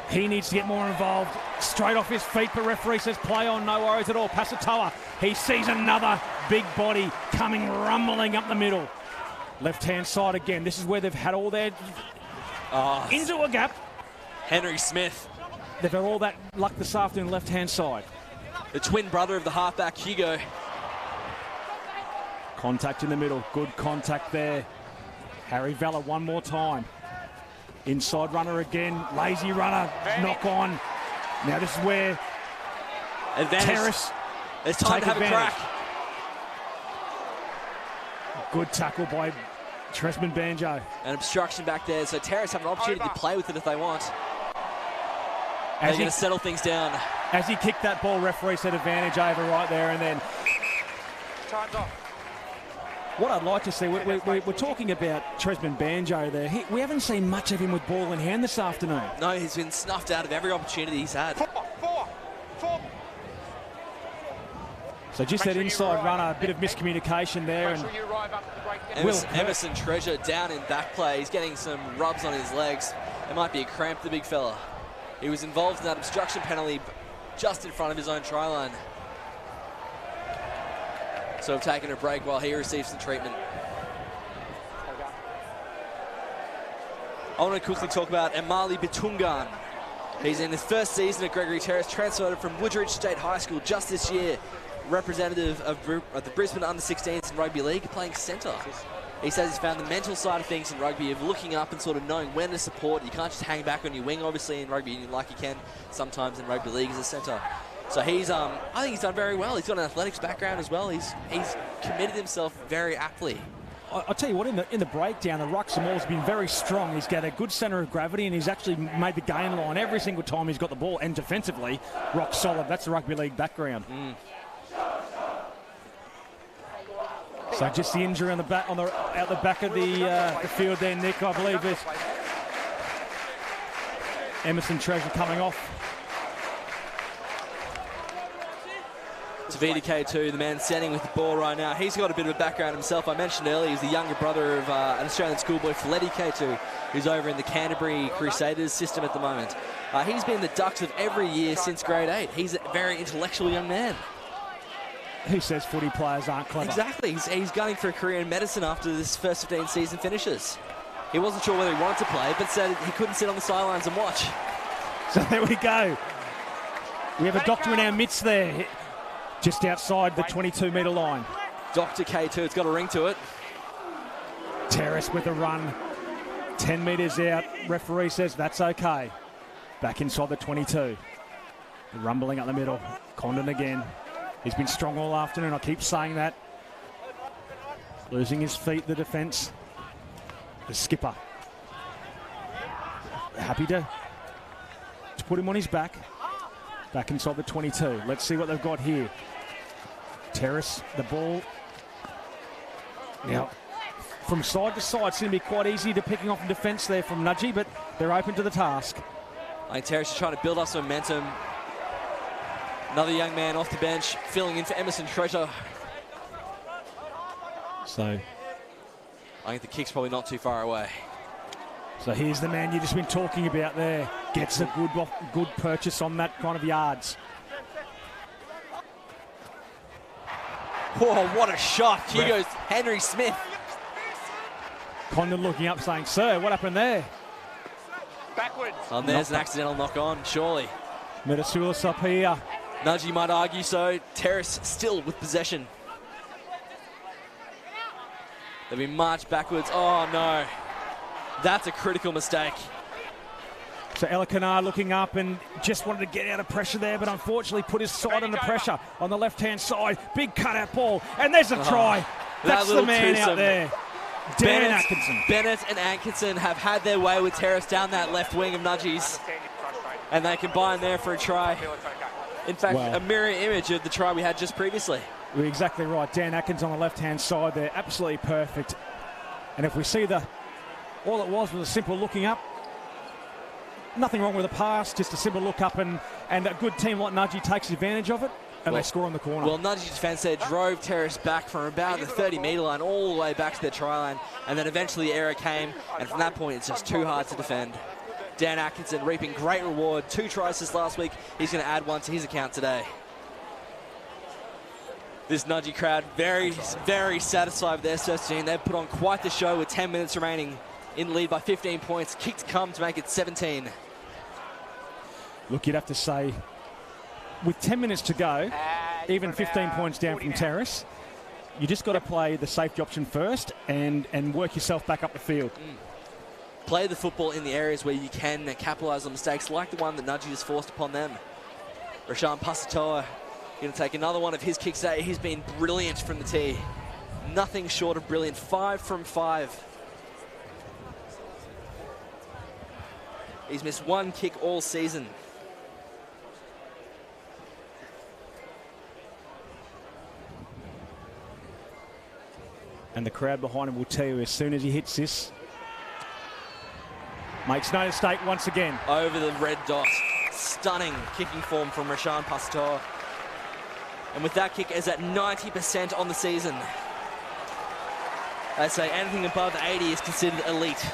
Speaker 1: He needs to get more involved. Straight off his feet, but referee says play on, no worries at all. Pasatoa. He sees another big body coming rumbling up the middle. Left-hand side again. This is where they've had all their... into a gap.
Speaker 2: Henry Smith.
Speaker 1: They've had all that luck this afternoon, left-hand side.
Speaker 2: The twin brother of the halfback, Hugo.
Speaker 1: Contact in the middle. Good contact there. Harry Vella one more time. Inside runner again. Lazy runner. Knock on. Now this is where Terrace.
Speaker 2: It's time to have a crack.
Speaker 1: Good tackle by Tresman Banjo.
Speaker 2: An obstruction back there, so Terrace have an opportunity to play with it if they want. They're going to settle things down.
Speaker 1: As he kicked that ball, referee said advantage over right there, and then...
Speaker 3: Time's off.
Speaker 1: What I'd like to see, we're talking about Tresman Banjo there. We haven't seen much of him with ball in hand this afternoon.
Speaker 2: No, he's been snuffed out of every opportunity he's had.
Speaker 3: Four.
Speaker 1: So just that inside runner, a bit of miscommunication there. And
Speaker 2: Emerson Treasure down in back play. He's getting some rubs on his legs. It might be a cramp, the big fella. He was involved in that obstruction penalty just in front of his own try line. So I've taken a break while he receives some treatment. I want to quickly talk about Emali Bitungan. He's in his first season at Gregory Terrace, transferred from Woodridge State High School just this year. Representative of the Brisbane Under-16s in Rugby League, playing centre. He says he's found the mental side of things in rugby, of looking up and sort of knowing when to support. You can't just hang back on your wing, obviously, in rugby union like you can sometimes in rugby league as a centre. So he's, I think he's done very well. He's got an athletics background as well. He's committed himself very aptly.
Speaker 1: I'll tell you what, in the breakdown, the ruck has been very strong. He's got a good centre of gravity, and he's actually made the gain line every single time he's got the ball. And defensively, rock solid. That's the rugby league background. So just the injury on the back, out the back of the field there, Nick. I believe it's Emerson Treasure coming off.
Speaker 2: Tavita K2, the man standing with the ball right now. He's got a bit of a background himself. I mentioned earlier he's the younger brother of an Australian schoolboy, Fletty K2, who's over in the Canterbury Crusaders system at the moment. He's been the Ducks of every year since grade 8. He's a very intellectual young man.
Speaker 1: Who says footy players aren't clever?
Speaker 2: Exactly. He's gunning for a career in medicine after this first 15 season finishes. He wasn't sure whether he wanted to play, but said he couldn't sit on the sidelines and watch.
Speaker 1: So there we go. We have a doctor in our midst there, just outside the 22-metre line.
Speaker 2: Dr. K2, it's got a ring to it.
Speaker 1: Terrace with a run. 10 metres out. Referee says that's okay. Back inside the 22. Rumbling up the middle. Condon again. He's been strong all afternoon. I keep saying that. Losing his feet, the defence. The skipper. Happy to put him on his back. Back inside the 22. Let's see what they've got here. Terrace, the ball. Now, from side to side, it's going to be quite easy to picking off in defence there from Nudgee, but they're open to the task.
Speaker 2: I think Terrace is trying to build up some momentum. Another young man off the bench, filling in for Emerson Treasure.
Speaker 1: So
Speaker 2: I think the kick's probably not too far away.
Speaker 1: So here's the man you've just been talking about there. Gets a good purchase on that kind of yards.
Speaker 2: Whoa, what a shot. Here goes Henry Smith.
Speaker 1: Condon looking up saying, sir, what happened there?
Speaker 3: Backwards.
Speaker 2: And there's an accidental knock on, surely.
Speaker 1: Metasulis up here.
Speaker 2: Nudgee might argue so. Terrace still with possession. They've been marched backwards. Oh, no. That's a critical mistake.
Speaker 1: So Elkanar looking up and just wanted to get out of pressure there, but unfortunately put his side under pressure on the left-hand side. Big cutout ball, and there's a try. That's the man out there. Dan Atkinson.
Speaker 2: Bennett and Atkinson have had their way with Terrace down that left wing of Nudgee's. And they combine there for a try. In fact, a mirror image of the try we had just previously.
Speaker 1: You're exactly right. Dan Atkins on the left-hand side there, absolutely perfect. And if we see all it was a simple looking up. Nothing wrong with the pass, just a simple look up, and a good team like Nudgee takes advantage of it, and they score on the corner.
Speaker 2: Well, Nudgee's defence there drove Terrace back from about the 30-metre line all the way back to their try line, and then eventually the error came, and from that point it's just too hard to defend. Dan Atkinson reaping great reward, 2 tries this last week. He's going to add 1 to his account today. This Nudgee crowd very, very satisfied with their first team. They've put on quite the show with 10 minutes remaining. In the lead by 15 points. Kick to come to make it 17.
Speaker 1: Look, you'd have to say, with 10 minutes to go, even 15 points down from Terrace, you just got to play the safety option first and work yourself back up the field.
Speaker 2: Play the football in the areas where you can capitalise on mistakes like the one that Nudgee has forced upon them. Rashawn Pasatoa going to take another one of his kicks today. He's been brilliant from the tee. Nothing short of brilliant. 5 from 5. He's missed 1 kick all season.
Speaker 1: And the crowd behind him will tell you as soon as he hits this, makes no mistake once again.
Speaker 2: Over the red dot. Stunning kicking form from Rashawn Pastor. And with that kick is at 90% on the season. They say anything above 80 is considered elite.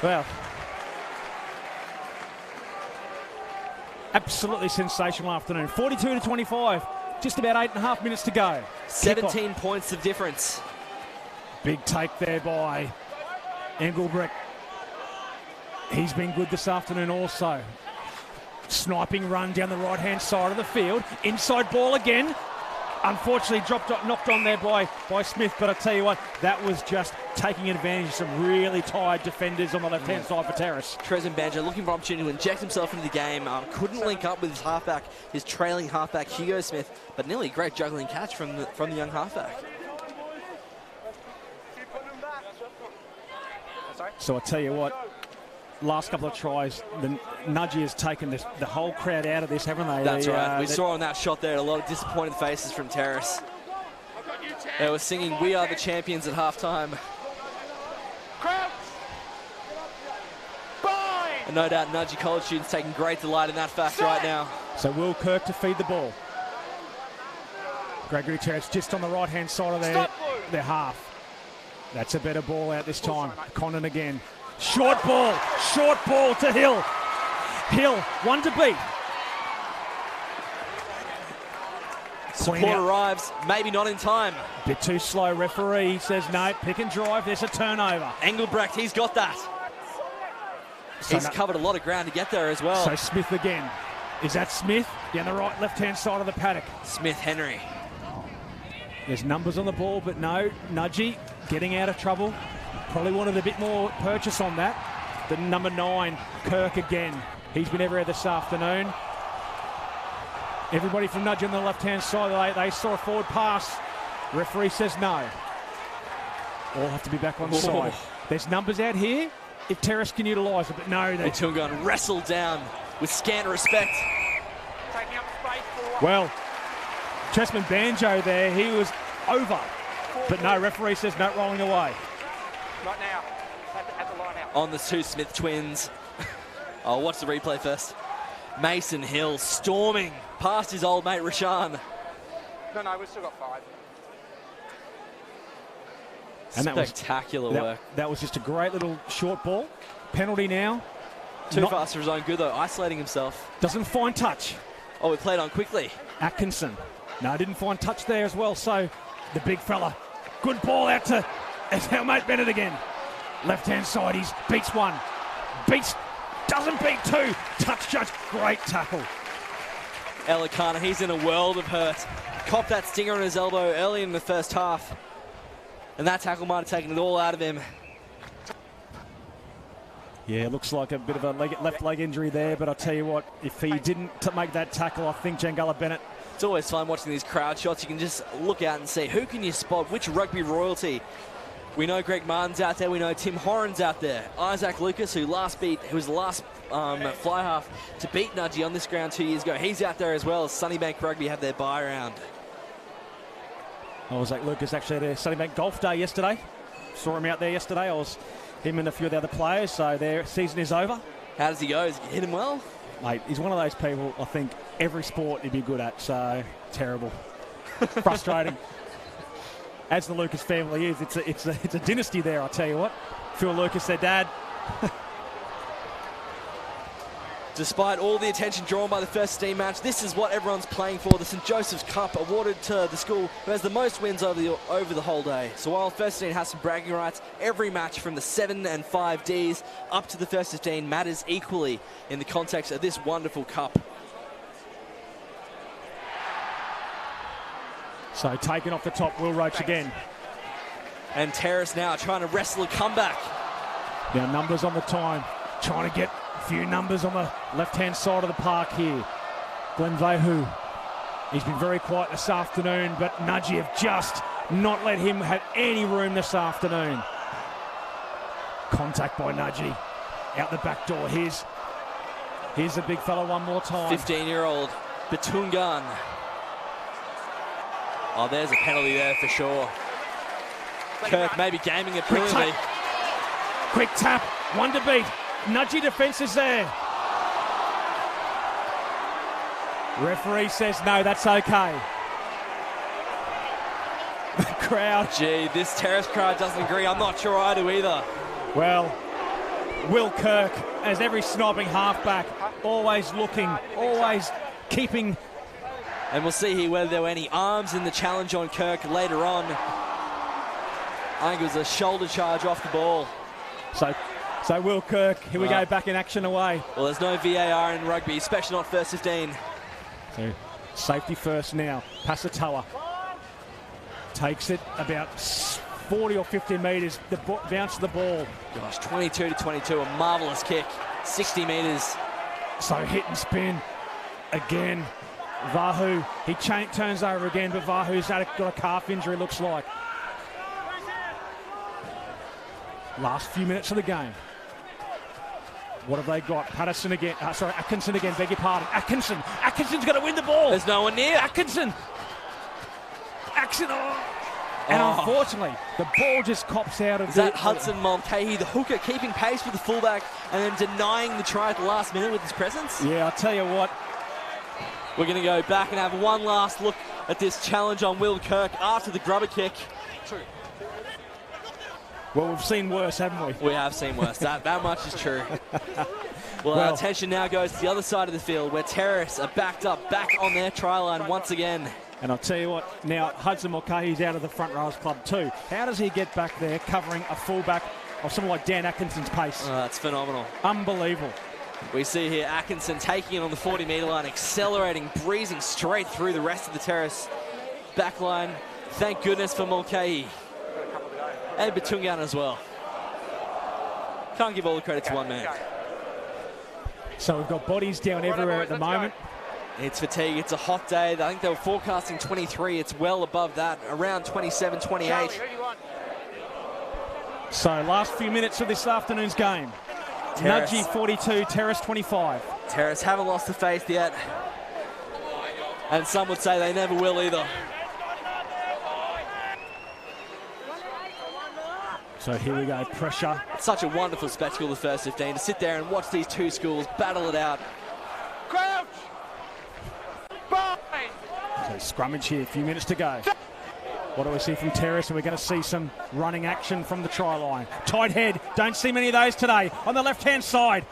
Speaker 1: Well, absolutely sensational afternoon. 42-25, just about 8.5 minutes to go.
Speaker 2: 17 points of difference.
Speaker 1: Big take there by Engelbrecht. He's been good this afternoon also. Sniping run down the right-hand side of the field. Inside ball again. Unfortunately knocked on there by Smith, but I tell you what, that was just taking advantage of some really tired defenders on the left-hand side for Terrace.
Speaker 2: Terrace Banjo looking for opportunity to inject himself into the game. Couldn't link up with his halfback, his trailing halfback Hugo Smith, but nearly a great juggling catch from the young halfback.
Speaker 1: So I tell you what, last couple of tries, the Nudgee has taken the whole crowd out of this, haven't they?
Speaker 2: That's right. We saw on that shot there a lot of disappointed faces from Terrace. They were singing "We Are the Champions" at halftime. And no doubt Nudgee college students taking great delight in that fact right now.
Speaker 1: So Will Kirk to feed the ball. Gregory Terrace just on the right-hand side of their half. That's a better ball out this time. Condon again. Short ball to Hill. Hill, 1 to beat.
Speaker 2: Support arrives, maybe not in time.
Speaker 1: Bit too slow, referee says no, pick and drive, there's a turnover.
Speaker 2: Engelbrecht, he's got that. So he's covered a lot of ground to get there as well.
Speaker 1: So Smith again. Is that Smith? Down the right, left-hand side of the paddock.
Speaker 2: Smith, Henry.
Speaker 1: There's numbers on the ball, but no, Nudgee getting out of trouble. Probably wanted a bit more purchase on that. The number 9, Kirk again. He's been everywhere this afternoon. Everybody from Nudgee on the left-hand side, they saw a forward pass. Referee says no. All have to be back on side. There's numbers out here if Terrace can utilise it, but no.
Speaker 2: They two going wrestled down with scant respect.
Speaker 1: Well, Chessman Banjo there, he was over. But no, referee says no, rolling away.
Speaker 3: Not now. At the line out.
Speaker 2: On the 2 Smith twins. I'll watch the replay first. Mason Hill storming past his old mate Rashawn.
Speaker 3: No, we've still got 5.
Speaker 1: And
Speaker 2: spectacular work.
Speaker 1: That was just a great little short ball. Penalty now.
Speaker 2: Too fast for his own good though, isolating himself.
Speaker 1: Doesn't find touch.
Speaker 2: Oh, we played on quickly.
Speaker 1: Atkinson. No, didn't find touch there as well. So the big fella. Good ball out to our mate Bennett again. Left-hand side, he beats 1. Doesn't beat 2. Touch judge, great tackle.
Speaker 2: Elikana, he's in a world of hurt. Copped that stinger on his elbow early in the first half. And that tackle might have taken it all out of him.
Speaker 1: Yeah, it looks like a bit of a left leg injury there, but I'll tell you what, if he didn't make that tackle, I think Jangala Bennett.
Speaker 2: It's always fun watching these crowd shots. You can just look out and see who can you spot, which rugby royalty. We know Greg Martin's out there. We know Tim Horan's out there. Isaac Lucas, who was the last fly half to beat Nudgee on this ground 2 years ago. He's out there as well as Sunnybank Rugby have their bye round.
Speaker 1: I was at Lucas actually at a Sunnybank Golf Day yesterday. Saw him out there yesterday. Him and a few of the other players. So their season is over.
Speaker 2: How does he go? Has he hit him well?
Speaker 1: Mate, he's one of those people I think every sport he'd be good at. So terrible, frustrating. As the Lucas family is, it's a dynasty there. I tell you what, Phil Lucas, their dad.
Speaker 2: Despite all the attention drawn by the first team match, this is what everyone's playing for. The St. Joseph's Cup, awarded to the school who has the most wins over the whole day. So while first 15 has some bragging rights, every match from the 7 and 5 Ds up to the first 15 matters equally in the context of this wonderful cup.
Speaker 1: So taken off the top, Will Roach again.
Speaker 2: And Terrace now trying to wrestle a comeback.
Speaker 1: Now numbers on the time, trying to get few numbers on the left-hand side of the park here. Glenn Vahu, he's been very quiet this afternoon, but Nudgee have just not let him have any room this afternoon. Contact by Nudgee. Out the back door. Here's the big fella one more time.
Speaker 2: 15-year-old Batungan. Oh, there's a penalty there for sure. Kirk maybe gaming it brilliantly.
Speaker 1: Quick tap, one to beat. Nudgee defence is there. Referee says no, that's okay. The crowd.
Speaker 2: Gee, this Terrace crowd doesn't agree. I'm not sure I do either.
Speaker 1: Well, Will Kirk, as every snobbing halfback, always looking, always keeping.
Speaker 2: And we'll see here whether there were any arms in the challenge on Kirk later on. I think it was a shoulder charge off the ball.
Speaker 1: So Will Kirk, here we go, back in action away.
Speaker 2: Well, there's no VAR in rugby, especially not first 15.
Speaker 1: So safety first now. Pasatoa takes it about 40 or 50 metres. The bounce of the ball.
Speaker 2: Gosh, 22-22, a marvellous kick. 60 metres.
Speaker 1: So hit and spin again. Vahu, he turns over again, but Vahu's got a calf injury, looks like. Last few minutes of the game. What have they got? Patterson again. Atkinson again, beg your pardon. Atkinson's going to win the ball.
Speaker 2: There's no one near.
Speaker 1: Atkinson. And unfortunately, the ball just cops out of
Speaker 2: that Hudson Mulcahy, the hooker, keeping pace with the fullback and then denying the try at the last minute with his presence?
Speaker 1: Yeah, I'll tell you what.
Speaker 2: We're going to go back and have one last look at this challenge on Will Kirk after the grubber kick.
Speaker 1: Well, we've seen worse, haven't we?
Speaker 2: We have seen worse. That much is true. Well, our attention now goes to the other side of the field where Terrace are backed up, back on their try line once again.
Speaker 1: And I'll tell you what, now Hudson Mulcahy's out of the front rows club too. How does he get back there covering a fullback of someone like Dan Atkinson's pace?
Speaker 2: Oh, that's phenomenal.
Speaker 1: Unbelievable.
Speaker 2: We see here Atkinson taking it on the 40-metre line, accelerating, breezing straight through the rest of the Terrace back line. Thank goodness for Mulcahy. And Batungan as well. Can't give all the credit to one man.
Speaker 1: So we've got bodies down everywhere at the moment.
Speaker 2: It's fatigue. It's a hot day. I think they were forecasting 23. It's well above that, around 27, 28.
Speaker 1: So last few minutes of this afternoon's game.
Speaker 2: Terrace.
Speaker 1: Nudgee 42, Terrace 25.
Speaker 2: Terrace haven't lost the faith yet. And some would say they never will either.
Speaker 1: So here we go, pressure.
Speaker 2: It's such a wonderful spectacle, the first 15, to sit there and watch these two schools battle it out.
Speaker 3: Crouch!
Speaker 1: So scrummage here, a few minutes to go. What do we see from Terrace? And we're going to see some running action from the try line. Tight head, don't see many of those today. On the left-hand side,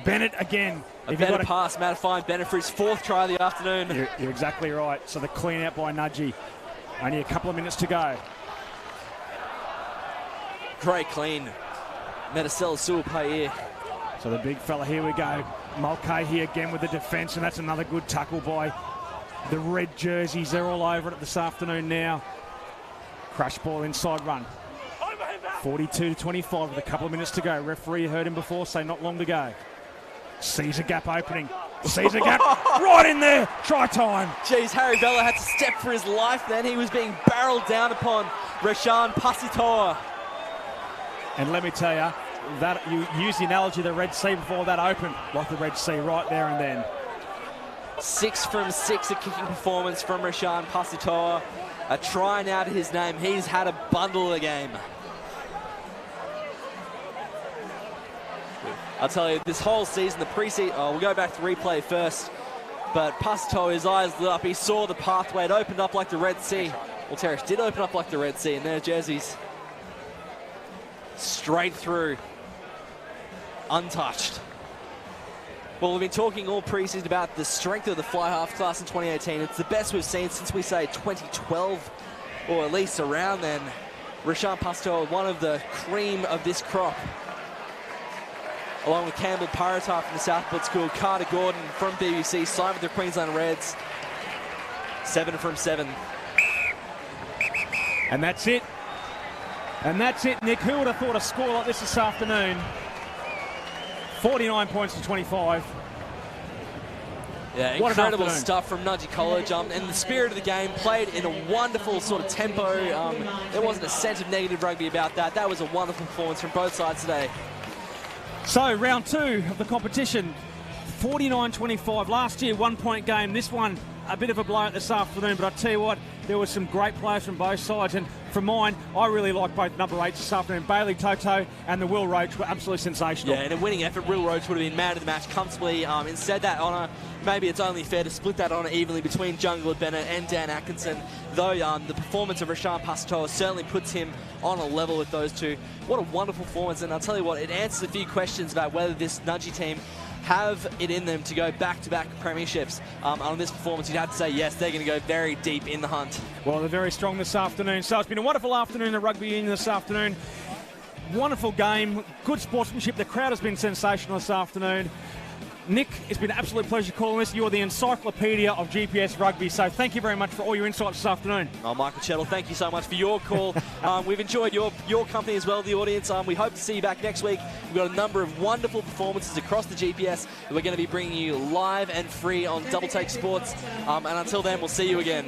Speaker 1: Bennett again.
Speaker 2: A better pass, Matt Fine. Bennett for his fourth try of the afternoon.
Speaker 1: You're exactly right. So the clean out by Nudgee. Only a couple of minutes to go.
Speaker 2: Great clean. Metacella Suapai.
Speaker 1: So the big fella, here we go. Mulcahy again with the defence, and that's another good tackle by the red jerseys. They're all over it this afternoon now. Crash ball inside run. 42-25 with a couple of minutes to go. Referee heard him before, say not long to go. Sees a gap opening. Sees a gap right in there. Try time.
Speaker 2: Jeez, Harry Bella had to step for his life then. He was being barreled down upon Rashan Pasitoa.
Speaker 1: And let me tell you, that you use the analogy of the Red Sea before that opened, like the Red Sea right there and then.
Speaker 2: 6 from 6, a kicking performance from Rashaan Pasitoa. A try now to his name. He's had a bundle of the game. I'll tell you, this whole season, the pre-season, we'll go back to replay first, but Pasitoa, his eyes lit up. He saw the pathway. It opened up like the Red Sea. Well, Terrace did open up like the Red Sea, and their jerseys straight through, untouched. Well, we've been talking all pre-season about the strength of the fly half class in 2018. It's the best we've seen since, we say, 2012, or at least around then. Rashaan Pasitoa, one of the cream of this crop, along with Campbell Paratar from the Southport School, Carter Gordon from BBC, signed with the Queensland Reds. 7 from 7.
Speaker 1: And that's it. And that's it, Nick. Who would have thought a score like this afternoon? 49 points to 25.
Speaker 2: Yeah, incredible stuff from Nudgee College. And the spirit of the game played in a wonderful sort of tempo. There wasn't a sense of negative rugby about that. That was a wonderful performance from both sides today.
Speaker 1: So, round 2 of the competition, 49-25. Last year, 1-point game. This one, a bit of a blowout this afternoon, but I tell you what, there were some great players from both sides, and from mine, I really like both number 8s this afternoon. Bailey Toto and the Will Roach were absolutely sensational.
Speaker 2: Yeah, in a winning effort, Will Roach would have been man of the match comfortably. Instead, that honour, maybe it's only fair to split that honour evenly between Jungler Bennett and Dan Atkinson, though the performance of Rashaan Pasitoa certainly puts him on a level with those two. What a wonderful performance, and I'll tell you what, it answers a few questions about whether this Nudgee team have it in them to go back-to-back premierships. On this performance, you'd have to say, yes, they're going to go very deep in the hunt.
Speaker 1: Well, they're very strong this afternoon. So it's been a wonderful afternoon at Rugby Union this afternoon. Wonderful game, good sportsmanship. The crowd has been sensational this afternoon. Nick, it's been an absolute pleasure calling this. You're the encyclopedia of GPS rugby, so thank you very much for all your insights this afternoon.
Speaker 2: Oh, Michael Chettle, thank you so much for your call. We've enjoyed your company as well, the audience. We hope to see you back next week. We've got a number of wonderful performances across the GPS that we're going to be bringing you live and free on Double Take Sports. And until then, we'll see you again.